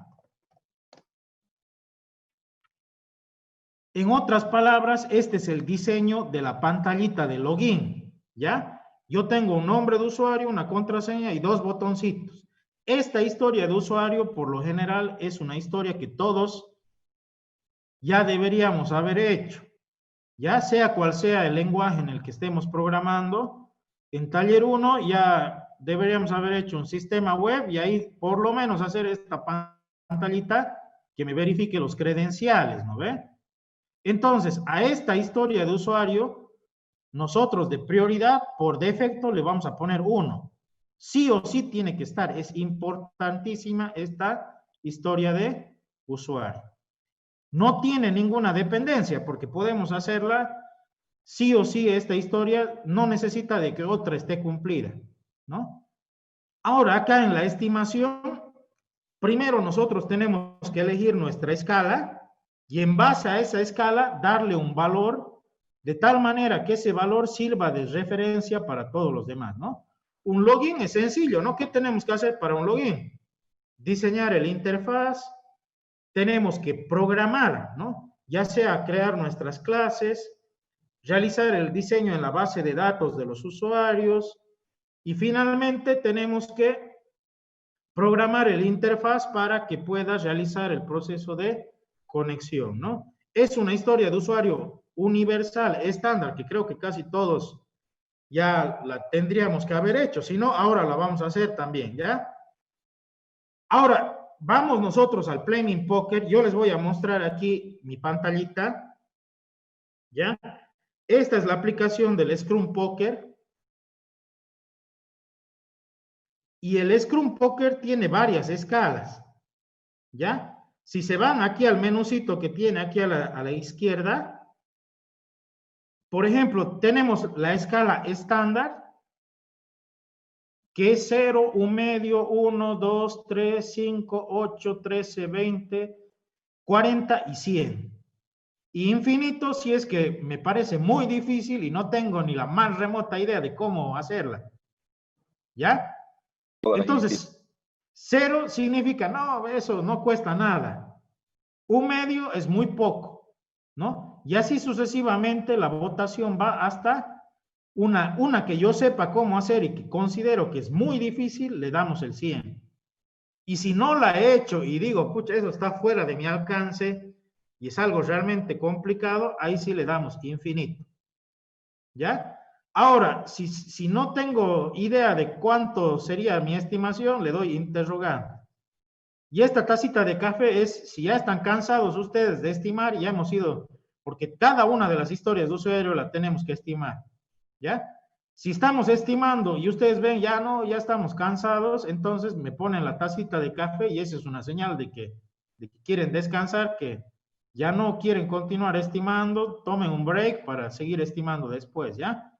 En otras palabras, este es el diseño de la pantallita de login, ¿ya? Yo tengo un nombre de usuario, una contraseña y 2 botoncitos. Esta historia de usuario, por lo general, es una historia que todos ya deberíamos haber hecho, ya sea cual sea el lenguaje en el que estemos programando. En taller 1 ya deberíamos haber hecho un sistema web y ahí por lo menos hacer esta pantallita que me verifique los credenciales, ¿no ve? Entonces, a esta historia de usuario, nosotros de prioridad, por defecto, le vamos a poner 1. Sí o sí tiene que estar, es importantísima esta historia de usuario. No tiene ninguna dependencia, porque podemos hacerla sí o sí. Esta historia no necesita de que otra esté cumplida, ¿no? Ahora, acá en la estimación, primero nosotros tenemos que elegir nuestra escala, y en base a esa escala darle un valor de tal manera que ese valor sirva de referencia para todos los demás, ¿no? Un login es sencillo, ¿no? ¿Qué tenemos que hacer para un login? Diseñar el interfaz, tenemos que programar, ¿no? Ya sea crear nuestras clases, realizar el diseño en la base de datos de los usuarios y finalmente tenemos que programar el interfaz para que pueda realizar el proceso de conexión, ¿no? Es una historia de usuario universal, estándar, que creo que casi todos ya la tendríamos que haber hecho, si no, ahora la vamos a hacer también, ¿ya? Ahora, vamos nosotros al Planning Poker. Yo les voy a mostrar aquí mi pantallita, ¿ya? Esta es la aplicación del Scrum Poker. Y el Scrum Poker tiene varias escalas. ¿ya? Si se van aquí al menucito que tiene aquí a la izquierda, por ejemplo, tenemos la escala estándar, que es 0, 1 medio, 1, 2, 3, 5, 8, 13, 20, 40 y 100. Y infinito si es que me parece muy difícil y no tengo ni la más remota idea de cómo hacerla. ¿Ya? Entonces, 0 significa, no, eso no cuesta nada. 1 medio es muy poco, ¿no? Y así sucesivamente la votación va hasta una que yo sepa cómo hacer y que considero que es muy difícil, le damos el 100. Y si no la he hecho y digo, pucha, eso está fuera de mi alcance y es algo realmente complicado, ahí sí le damos infinito. ¿Ya? Ahora, si no tengo idea de cuánto sería mi estimación, le doy interrogante. Y esta tacita de café es, si ya están cansados ustedes de estimar, ya hemos ido, porque cada una de las historias de usuario la tenemos que estimar. ¿Ya? Si estamos estimando y ustedes ven, ya no, ya estamos cansados, entonces me ponen la tacita de café y esa es una señal de que quieren descansar, que ya no quieren continuar estimando, tomen un break para seguir estimando después, ¿ya?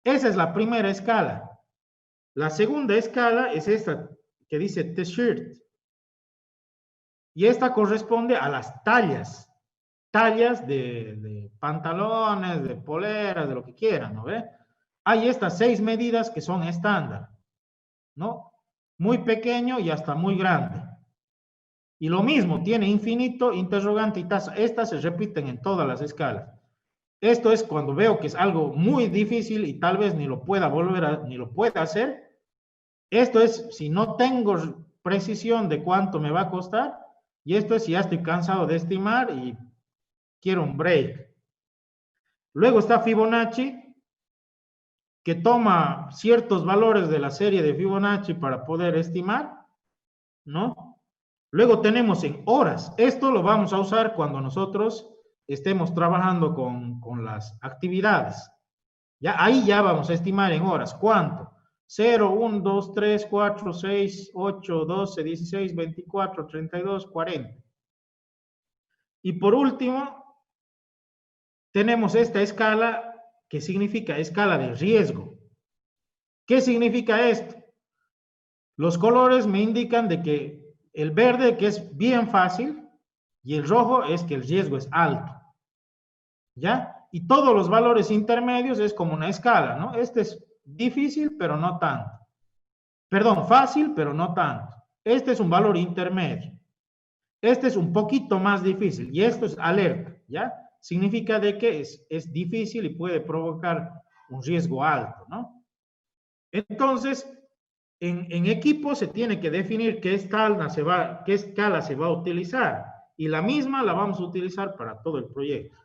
Esa es la primera escala. La segunda escala es esta que dice t-shirt. Y esta corresponde a las tallas de pantalones, de poleras, de lo que quieran, ¿no ve? Hay estas 6 medidas que son estándar, ¿no? Muy pequeño y hasta muy grande. Y lo mismo, tiene infinito, interrogante y tasa. Estas se repiten en todas las escalas. Esto es cuando veo que es algo muy difícil y tal vez ni lo pueda ni lo pueda hacer. Esto es si no tengo precisión de cuánto me va a costar. Y esto es si ya estoy cansado de estimar y quiero un break. Luego está Fibonacci, que toma ciertos valores de la serie de Fibonacci para poder estimar, ¿no? Luego tenemos en horas. Esto lo vamos a usar cuando nosotros estemos trabajando con las actividades. Ya, ahí ya vamos a estimar en horas. ¿Cuánto? 0, 1, 2, 3, 4, 6, 8, 12, 16, 24, 32, 40. Y por último, tenemos esta escala que significa escala de riesgo. ¿Qué significa esto? Los colores me indican de que el verde, que es bien fácil, y el rojo es que el riesgo es alto. ¿Ya? Y todos los valores intermedios es como una escala, ¿no? Este es difícil, pero no tanto. Perdón, fácil, pero no tanto. Este es un valor intermedio. Este es un poquito más difícil y esto es alerta, ¿ya? Significa de que es difícil y puede provocar un riesgo alto, ¿no? Entonces, en equipo se tiene que definir qué escala se va a utilizar y la misma la vamos a utilizar para todo el proyecto.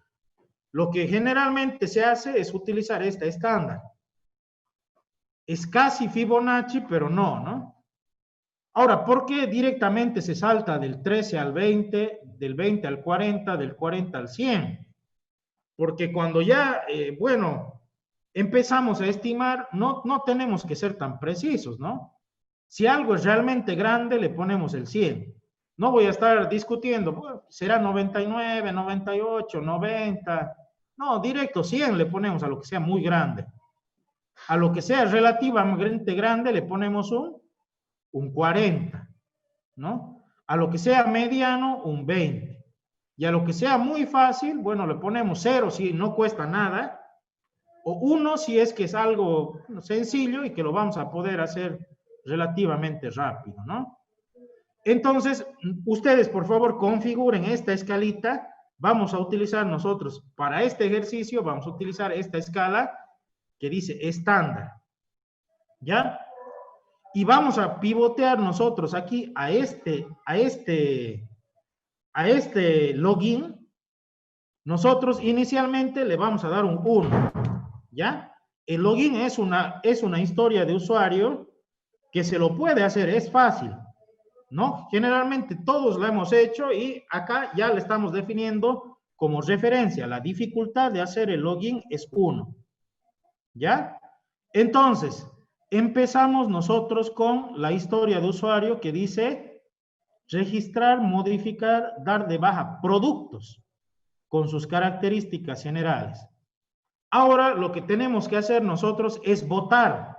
Lo que generalmente se hace es utilizar esta estándar. Es casi Fibonacci, pero no, ¿no? Ahora, ¿por qué directamente se salta del 13 al 20, del 20 al 40, del 40 al 100? Porque cuando ya, bueno, empezamos a estimar, no tenemos que ser tan precisos, ¿no? Si algo es realmente grande, le ponemos el 100. No voy a estar discutiendo, bueno, será 99, 98, 90. No, directo 100 le ponemos a lo que sea muy grande. A lo que sea relativamente grande le ponemos un 40, ¿no? A lo que sea mediano, un 20. Y a lo que sea muy fácil, bueno, le ponemos 0 si no cuesta nada, o 1 si es que es algo sencillo y que lo vamos a poder hacer relativamente rápido, ¿no? Entonces, ustedes, por favor, configuren esta escalita. Vamos a utilizar nosotros, para este ejercicio, vamos a utilizar esta escala que dice estándar, ¿ya? Y vamos a pivotear nosotros aquí a este login. Nosotros inicialmente le vamos a dar un 1, ¿ya? El login es una historia de usuario que se lo puede hacer, es fácil, ¿no? Generalmente todos lo hemos hecho y acá ya le estamos definiendo como referencia. La dificultad de hacer el login es 1, ¿ya? Entonces, empezamos nosotros con la historia de usuario que dice registrar, modificar, dar de baja productos con sus características generales. Ahora lo que tenemos que hacer nosotros es votar.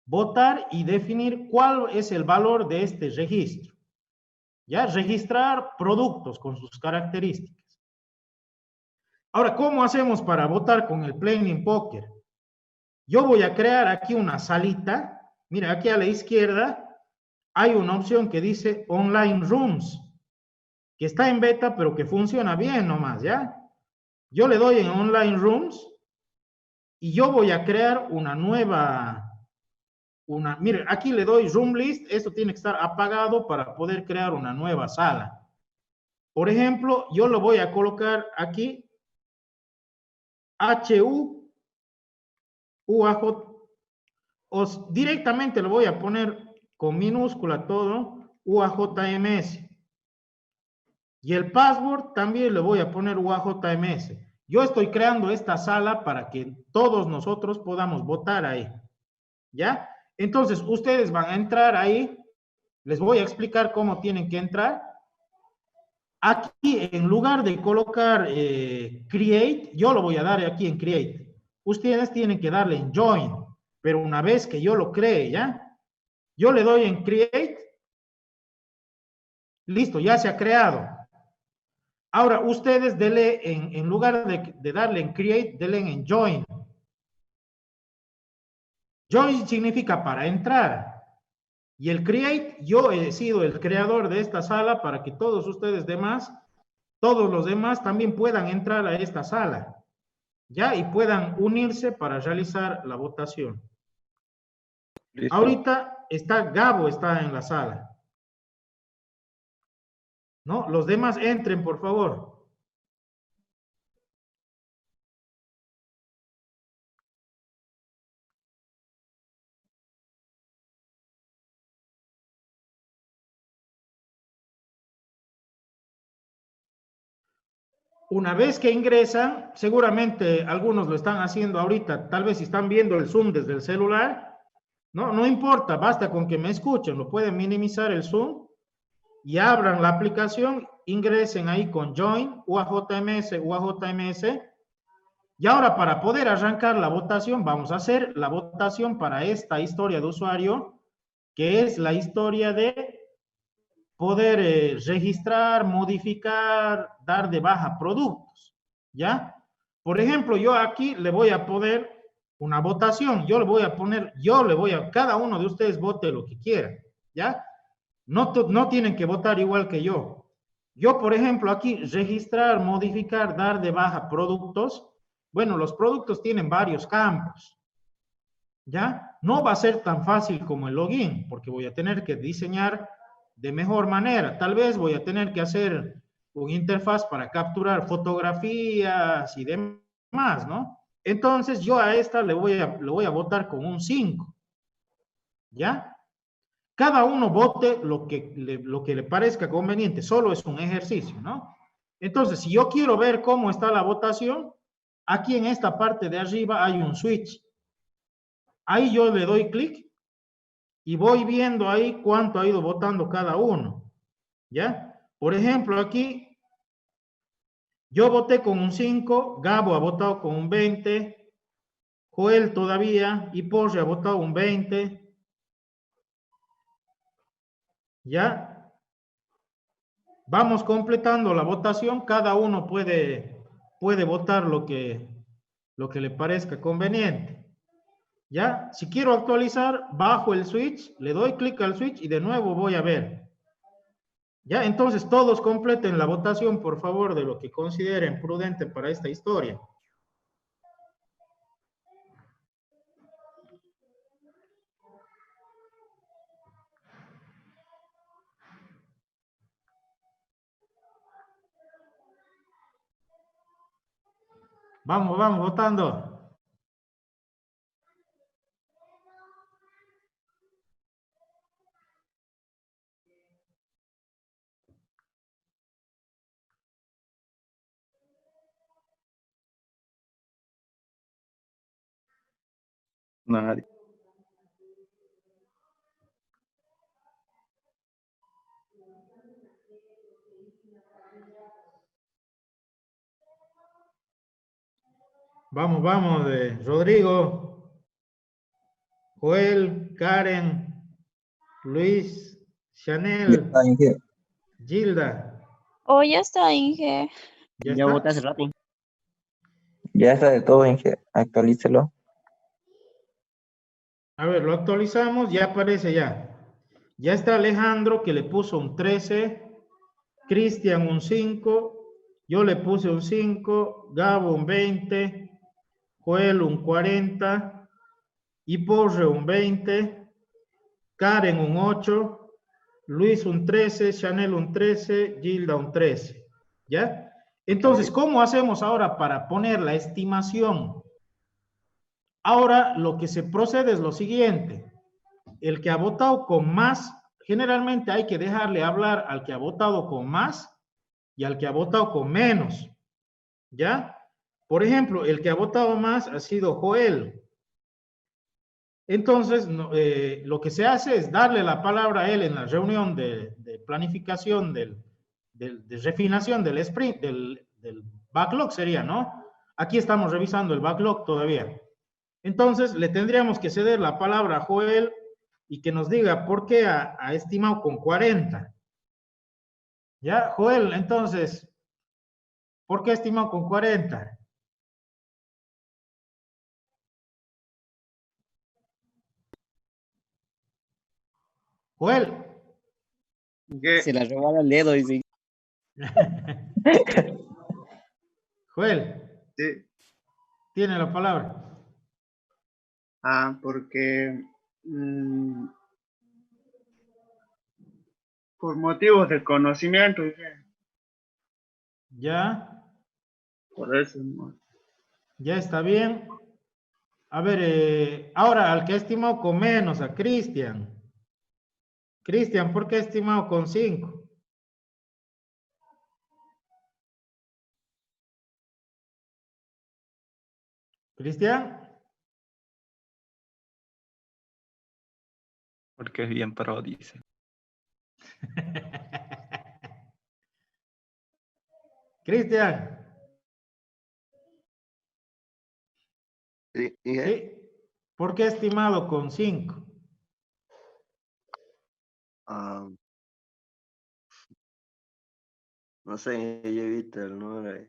Votar y definir cuál es el valor de este registro. Ya, registrar productos con sus características. Ahora, ¿cómo hacemos para votar con el Planning Poker? Yo voy a crear aquí una salita. Mira, aquí a la izquierda hay una opción que dice Online Rooms, que está en beta, pero que funciona bien nomás, ¿ya? Yo le doy en Online Rooms y yo voy a crear una nueva, mire, aquí le doy Room List, esto tiene que estar apagado para poder crear una nueva sala. Por ejemplo, yo lo voy a colocar aquí, HUAJ, o directamente lo voy a poner con minúscula todo, UAJMS. Y el password también le voy a poner UAJMS. Yo estoy creando esta sala para que todos nosotros podamos votar ahí. ¿Ya? Entonces, ustedes van a entrar ahí. Les voy a explicar cómo tienen que entrar. Aquí, en lugar de colocar Create, yo lo voy a dar aquí en Create. Ustedes tienen que darle en Join. Pero una vez que yo lo cree, ¿ya? Yo le doy en Create. Listo, ya se ha creado. Ahora, ustedes denle, en lugar de darle en Create, denle en Join. Join significa para entrar. Y el Create, yo he sido el creador de esta sala para que todos ustedes demás, todos los demás también puedan entrar a esta sala. ¿Ya? Y puedan unirse para realizar la votación. Listo. Ahorita Gabo está en la sala. ¿No? Los demás entren, por favor. Una vez que ingresan, seguramente algunos lo están haciendo ahorita, tal vez si están viendo el Zoom desde el celular, no importa, basta con que me escuchen, lo pueden minimizar el Zoom y abran la aplicación, ingresen ahí con Join, UAJMS. Y ahora para poder arrancar la votación, vamos a hacer la votación para esta historia de usuario, que es la historia de poder registrar, modificar, dar de baja productos, ¿ya? Por ejemplo, yo aquí le voy a poner una votación, yo le voy a poner, cada uno de ustedes vote lo que quiera, ¿ya? No tienen que votar igual que yo. Yo, por ejemplo, aquí, registrar, modificar, dar de baja productos. Bueno, los productos tienen varios campos, ¿ya? No va a ser tan fácil como el login, porque voy a tener que diseñar de mejor manera. Tal vez voy a tener que hacer un interfaz para capturar fotografías y demás, ¿no? Entonces, yo a esta le voy a votar con un 5, ¿ya? Cada uno vote lo que le parezca conveniente, solo es un ejercicio, ¿no? Entonces, si yo quiero ver cómo está la votación, aquí en esta parte de arriba hay un switch. Ahí yo le doy clic y voy viendo ahí cuánto ha ido votando cada uno, ¿ya? Por ejemplo, aquí yo voté con un 5, Gabo ha votado con un 20, Joel todavía y Porre ha votado un 20, ¿ya? Vamos completando la votación, cada uno puede votar lo que le parezca conveniente. ¿Ya? Si quiero actualizar, bajo el switch, le doy clic al switch y de nuevo voy a ver. ¿Ya? Entonces todos completen la votación, por favor, de lo que consideren prudente para esta historia. Vamos votando. Nadie. Vamos, Rodrigo, Joel, Karen, Luis, Chanel, Gilda. Oh, ya está, Inge. ¿Ya Ya está? voté hace rato. Ya está de todo, Inge. Actualícelo. A ver, lo actualizamos, ya aparece ya. Ya está Alejandro que le puso un 13, Cristian un 5, yo le puse un 5, Gabo un 20, Joel un 40, y Porre un 20, Karen un 8, Luis un 13, Chanel un 13, Gilda un 13. ¿Ya? Entonces, ¿cómo hacemos ahora para poner la estimación? Ahora lo que se procede es lo siguiente. El que ha votado con más, generalmente hay que dejarle hablar al que ha votado con más y al que ha votado con menos. ¿Ya? Por ejemplo, el que ha votado más ha sido Joel. Entonces, lo que se hace es darle la palabra a él en la reunión de planificación de refinación del sprint, del backlog sería, ¿no? Aquí estamos revisando el backlog todavía. Entonces, le tendríamos que ceder la palabra a Joel y que nos diga por qué ha estimado con 40. ¿Ya? Joel, entonces, ¿por qué ha estimado con 40? Joel. ¿Qué? Se la robaba el dedo, dice. Joel, Sí. tiene la palabra. Porque por motivos de conocimiento, ¿Ya? por eso. ¿No? Ya está bien. A ver, ahora al que ha estimado con menos, a Cristian. Cristian, ¿por qué ha estimado con 5? Cristian. Porque es bien pro, dice. Cristian. Sí, ¿Sí? ¿Por qué ha estimado con 5? No sé, yo he visto el número.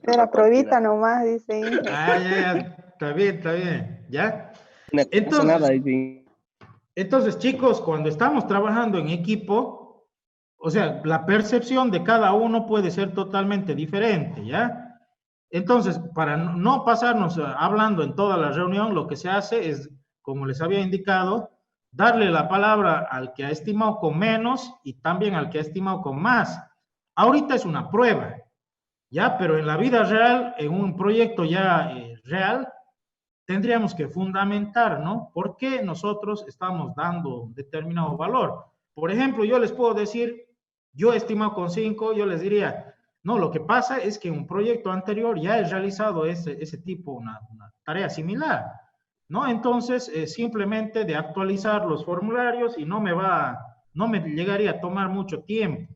Era pruebita nomás, dice Inge. Ya. Está bien. ¿Ya? No pasa nada, dice. Entonces, chicos, cuando estamos trabajando en equipo, o sea, la percepción de cada uno puede ser totalmente diferente, ¿ya? Entonces, para no pasarnos hablando en toda la reunión, lo que se hace es, como les había indicado, darle la palabra al que ha estimado con menos y también al que ha estimado con más. Ahorita es una prueba, ¿ya? Pero en la vida real, en un proyecto ya real, tendríamos que fundamentar, ¿no? ¿Por qué nosotros estamos dando determinado valor? Por ejemplo, yo les puedo decir, yo estimo con 5, yo les diría, no, lo que pasa es que en un proyecto anterior ya he realizado ese tipo, una tarea similar, ¿no? Entonces, simplemente de actualizar los formularios y no me llegaría a tomar mucho tiempo,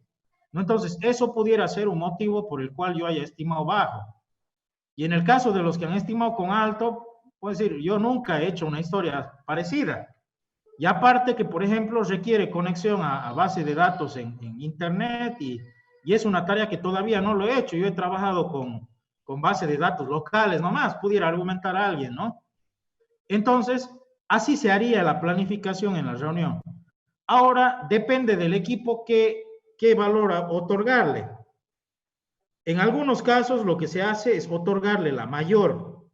¿no? Entonces, eso pudiera ser un motivo por el cual yo haya estimado bajo. Y en el caso de los que han estimado con alto, puedo decir, yo nunca he hecho una historia parecida. Y aparte que, por ejemplo, requiere conexión a base de datos en Internet y es una tarea que todavía no lo he hecho. Yo he trabajado con base de datos locales nomás, pudiera argumentar a alguien, ¿no? Entonces, así se haría la planificación en la reunión. Ahora, depende del equipo qué valor otorgarle. En algunos casos lo que se hace es otorgarle la mayor,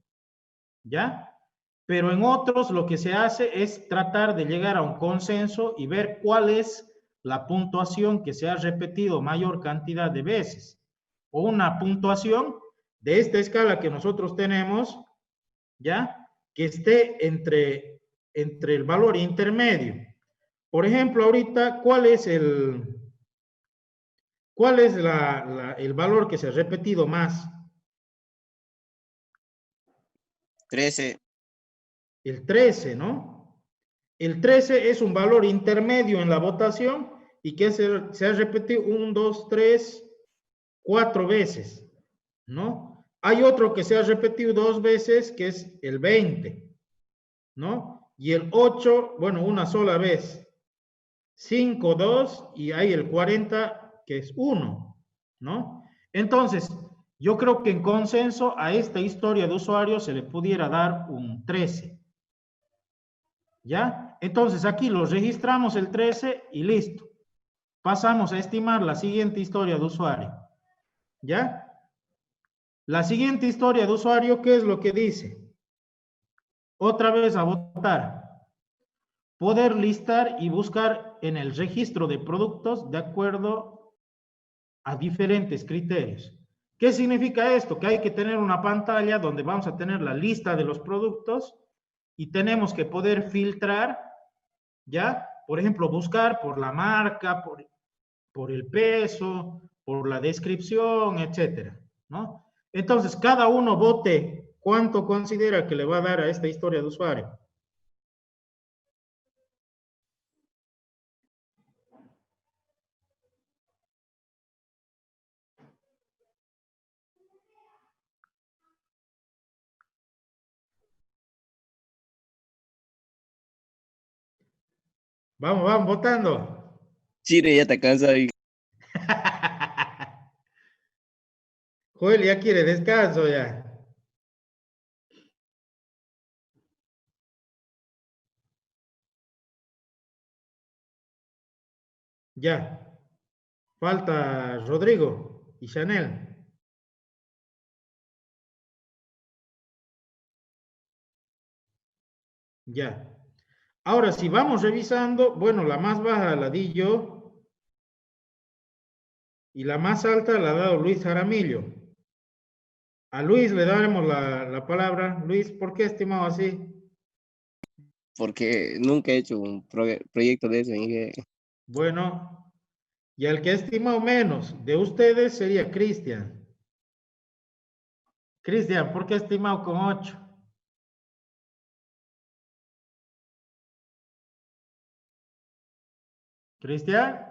¿ya? Pero en otros lo que se hace es tratar de llegar a un consenso y ver cuál es la puntuación que se ha repetido mayor cantidad de veces. O una puntuación de esta escala que nosotros tenemos, ¿ya? Que esté entre el valor intermedio. Por ejemplo, ahorita, ¿cuál es el valor que se ha repetido más? 13. El 13, ¿no? El 13 es un valor intermedio en la votación y que se ha repetido 1, 2, 3, 4 veces, ¿no? Hay otro que se ha repetido 2 veces, que es el 20, ¿no? Y el 8, bueno, una sola vez. 5, 2, y hay el 40, que es 1, ¿no? Entonces, yo creo que en consenso a esta historia de usuario se le pudiera dar un 13. ¿Ya? Entonces, aquí lo registramos el 13 y listo. Pasamos a estimar la siguiente historia de usuario. ¿Ya? La siguiente historia de usuario, ¿qué es lo que dice? Otra vez a votar. Poder listar y buscar en el registro de productos de acuerdo a diferentes criterios. ¿Qué significa esto? Que hay que tener una pantalla donde vamos a tener la lista de los productos y tenemos que poder filtrar, ¿ya? Por ejemplo, buscar por la marca, por el peso, por la descripción, etcétera, ¿no? Entonces, cada uno vote cuánto considera que le va a dar a esta historia de usuario. Vamos, vamos, votando. Chile, ya te cansa y Joel ya quiere descanso ya. Ya. Falta Rodrigo y Chanel. Ya. Ahora, si vamos revisando, bueno, la más baja la di yo y la más alta la ha dado Luis Jaramillo. A Luis le daremos la palabra. Luis, ¿por qué estimado así? porque nunca he hecho un proyecto de eso. Bueno, y el que ha estimado menos de ustedes sería Cristian. Cristian, ¿por qué ha estimado con 8? Cristian.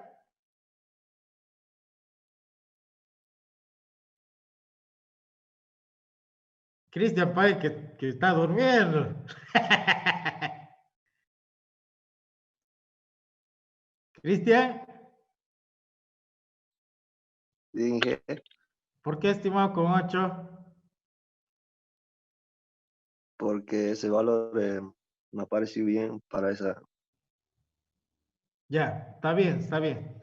Cristian Pay, que está durmiendo. Cristian, Dije, ¿por qué estimado con 8? porque ese valor me pareció bien para esa. Ya, está bien, está bien.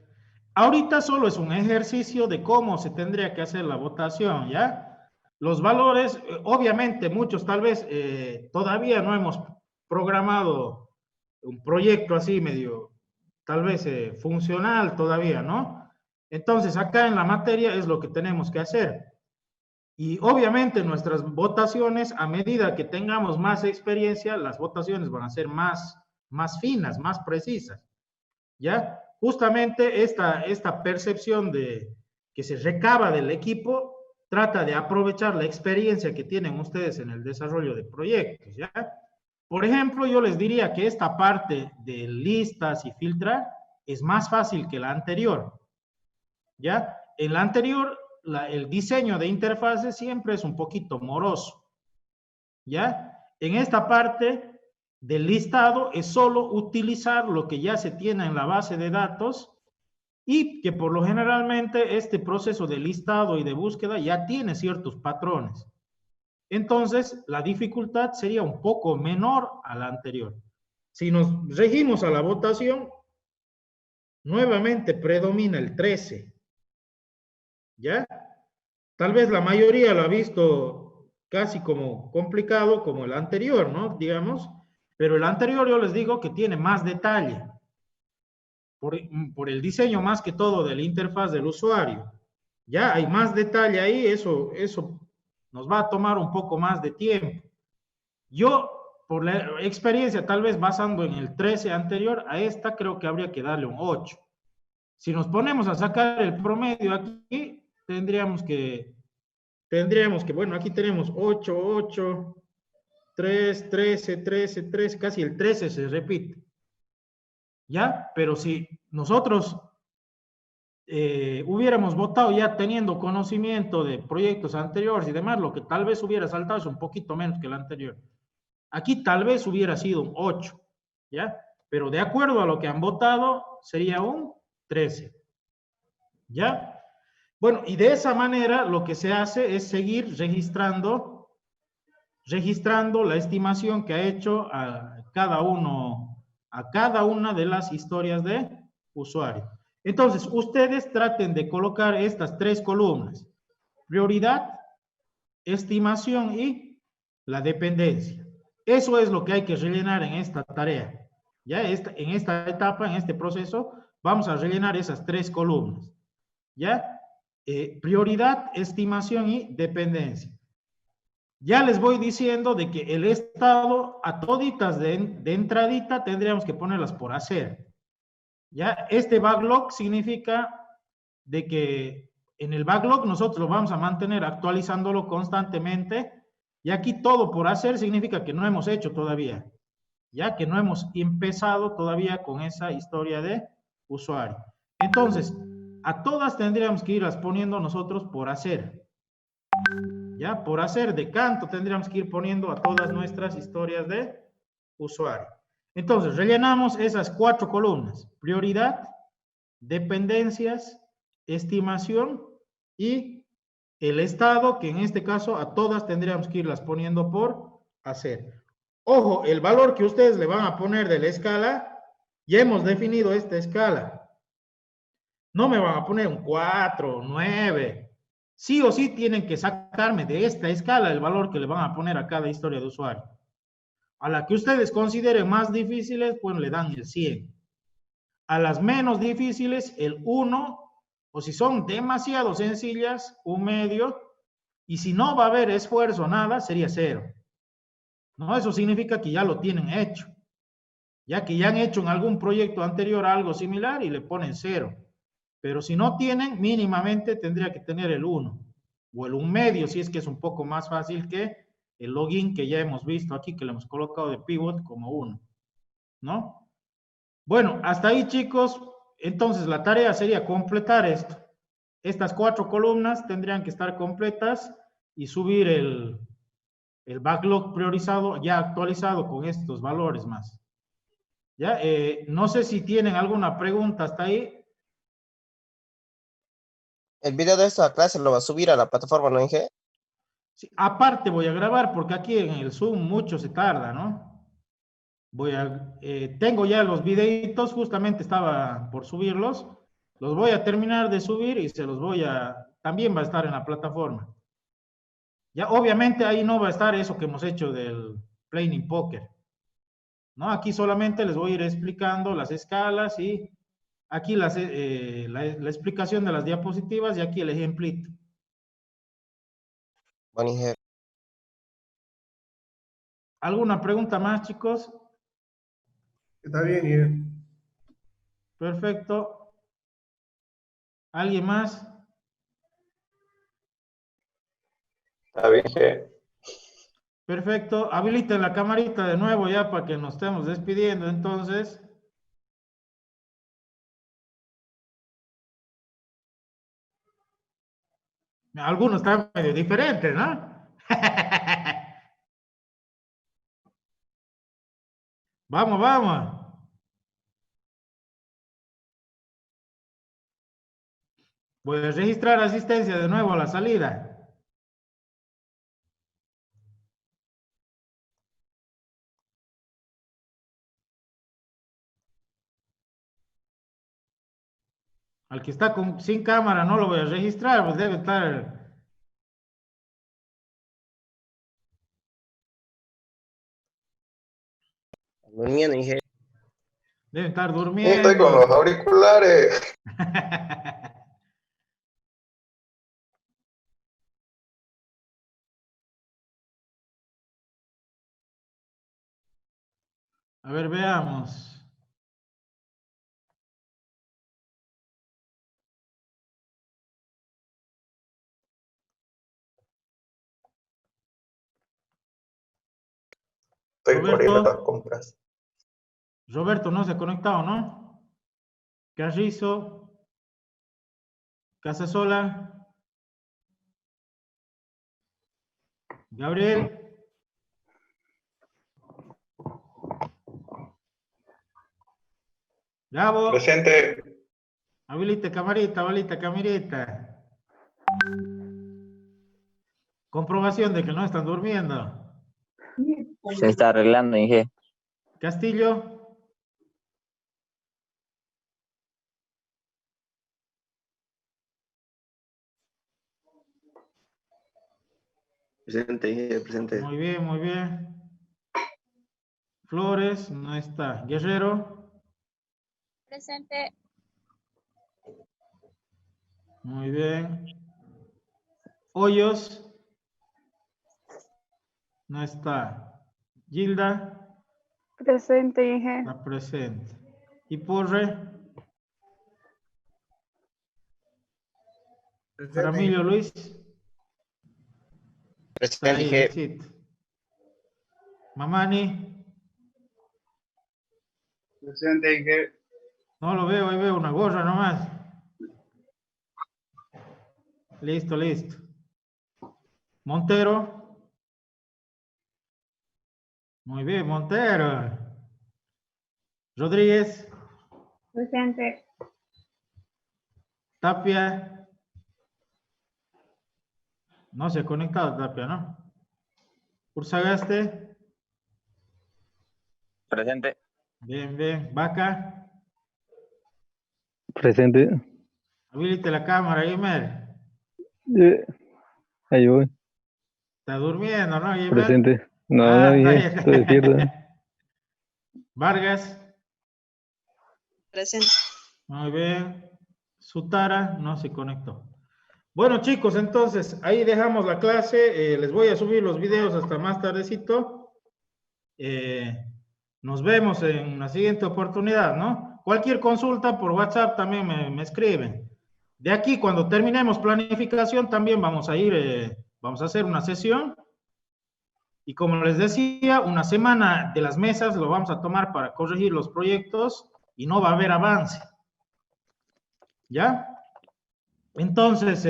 Ahorita solo es un ejercicio de cómo se tendría que hacer la votación, ¿ya? Los valores, obviamente muchos tal vez todavía no hemos programado un proyecto así medio, tal vez funcional todavía, ¿no? Entonces acá en la materia es lo que tenemos que hacer. Y obviamente nuestras votaciones, a medida que tengamos más experiencia, las votaciones van a ser más finas, más precisas. ¿Ya? Justamente esta percepción de que se recaba del equipo trata de aprovechar la experiencia que tienen ustedes en el desarrollo de proyectos, ¿ya? Por ejemplo, yo les diría que esta parte de listas y filtrar es más fácil que la anterior, ¿ya? En la anterior, el diseño de interfaces siempre es un poquito moroso, ¿ya? En esta parte del listado es solo utilizar lo que ya se tiene en la base de datos y que por lo generalmente este proceso de listado y de búsqueda ya tiene ciertos patrones. Entonces, la dificultad sería un poco menor a la anterior. Si nos regimos a la votación, nuevamente predomina el 13. ¿Ya? Tal vez la mayoría lo ha visto casi como complicado como el anterior, ¿no? Digamos, pero el anterior yo les digo que tiene más detalle por el diseño más que todo de la interfaz del usuario. Ya hay más detalle ahí, eso nos va a tomar un poco más de tiempo. Yo, por la experiencia, tal vez basando en el 13 anterior, a esta creo que habría que darle un 8. Si nos ponemos a sacar el promedio aquí, tendríamos que, bueno, aquí tenemos 8, 8, 3, 13, 13, 13, casi el 13 se repite. ¿Ya? Pero si nosotros hubiéramos votado ya teniendo conocimiento de proyectos anteriores y demás, lo que tal vez hubiera saltado es un poquito menos que el anterior. Aquí tal vez hubiera sido un 8, ¿ya? Pero de acuerdo a lo que han votado, sería un 13, ¿ya? Bueno, y de esa manera lo que se hace es seguir registrando la estimación que ha hecho a cada una de las historias de usuario. Entonces, ustedes traten de colocar estas 3 columnas: prioridad, estimación y la dependencia. Eso es lo que hay que rellenar en esta tarea. Ya en esta etapa, en este proceso, vamos a rellenar esas 3 columnas. ¿Ya? Prioridad, estimación y dependencia. Ya les voy diciendo de que el estado a toditas de entradita tendríamos que ponerlas por hacer. Ya, este backlog significa de que en el backlog nosotros lo vamos a mantener actualizándolo constantemente, y aquí todo por hacer significa que no hemos hecho todavía, ya que no hemos empezado todavía con esa historia de usuario. Entonces, a todas tendríamos que irlas poniendo nosotros por hacer. Ya, por hacer de canto tendríamos que ir poniendo a todas nuestras historias de usuario. Entonces, rellenamos esas 4 columnas: prioridad, dependencias, estimación y el estado, que en este caso a todas tendríamos que irlas poniendo por hacer. Ojo, el valor que ustedes le van a poner de la escala, ya hemos definido esta escala. No me van a poner un 4, 9. Sí o sí tienen que sacarme de esta escala el valor que le van a poner a cada historia de usuario. A la que ustedes consideren más difíciles, pues le dan el 100. A las menos difíciles, el 1, o si son demasiado sencillas, un medio, y si no va a haber esfuerzo, nada, sería 0. ¿No? Eso significa que ya lo tienen hecho, ya que ya han hecho en algún proyecto anterior algo similar y le ponen 0. Pero si no tienen, mínimamente tendría que tener el 1, o el 1 medio, si es que es un poco más fácil que el login que ya hemos visto aquí, que le hemos colocado de pivot como 1, ¿no? Bueno, hasta ahí, chicos. Entonces, la tarea sería completar esto. Estas 4 columnas tendrían que estar completas y subir el backlog priorizado, ya actualizado con estos valores más. ¿Ya? No sé si tienen alguna pregunta hasta ahí. El video de esta clase lo va a subir a la plataforma, ¿no, Inge? Sí, aparte voy a grabar porque aquí en el Zoom mucho se tarda, ¿no? Tengo ya los videitos, justamente estaba por subirlos. Los voy a terminar de subir y también va a estar en la plataforma. Ya, obviamente ahí no va a estar eso que hemos hecho del Planning Poker, ¿no? Aquí solamente les voy a ir explicando las escalas y aquí la explicación de las diapositivas y aquí el ejemplito. Bueno, Inge. ¿Alguna pregunta más, chicos? Está bien, Inge. Perfecto. ¿Alguien más? Está bien, Inge. Perfecto. Habiliten la camarita de nuevo ya para que nos estemos despidiendo entonces. Algunos están medio diferentes, ¿no? Vamos, vamos. Voy a registrar asistencia de nuevo a la salida. Al que está sin cámara no lo voy a registrar, pues debe estar... Durmiendo, Inge. Debe estar Estoy durmiendo. con los auriculares. A ver, veamos. Estoy por ir a las Roberto. compras. Roberto no se ha conectado, ¿no? Carrizo. Casasola. Gabriel. Gabo. Presente. Habilite camarita, habilita camarita. Comprobación de que no están durmiendo. Se está arreglando, Inge. Castillo. Presente, Inge, presente. Muy bien, muy bien. Flores, no está. Guerrero. Presente. Muy bien. Hoyos. No está. Gilda. Presente, Inge. Está presente. Y Porre. Ramiro Luis. Está Presente, ahí, Inge. Luisito. Mamani. Presente, Inge. No lo veo, ahí veo una gorra nomás. Listo, listo. Montero. Muy bien, Montero. Rodríguez. Presente. Tapia. No se ha conectado Tapia, ¿no? Ursagaste. Presente. Bien, bien. Vaca. Presente. Habilite la cámara, Guimer. Ahí voy. Está durmiendo, ¿no, Guimer? Presente. No, Ah, no, está Inge, bien. estoy despierto. Vargas. Presente. Muy bien. Sutara no se conectó. Bueno, chicos, entonces ahí dejamos la clase. Les voy a subir los videos hasta más tardecito. Nos vemos en una siguiente oportunidad, ¿no? Cualquier consulta por WhatsApp también me escriben. De aquí, cuando terminemos planificación, también vamos a ir, vamos a hacer una sesión. Y como les decía, una semana de las mesas lo vamos a tomar para corregir los proyectos y no va a haber avance. ¿Ya? Entonces,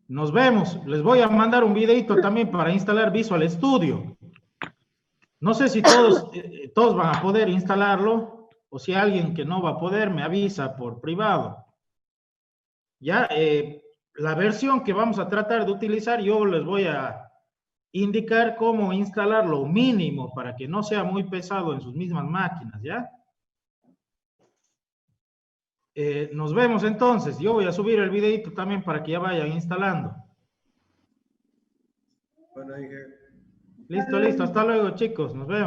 nos vemos. Les voy a mandar un videito también para instalar Visual Studio. No sé si todos van a poder instalarlo o si alguien que no va a poder me avisa por privado. Ya, la versión que vamos a tratar de utilizar, yo les voy a indicar cómo instalar lo mínimo para que no sea muy pesado en sus mismas máquinas, ¿ya? Nos vemos entonces. Yo voy a subir el videito también para que ya vayan instalando. Bueno, Inge. Listo, listo. Hasta luego, chicos. Nos vemos.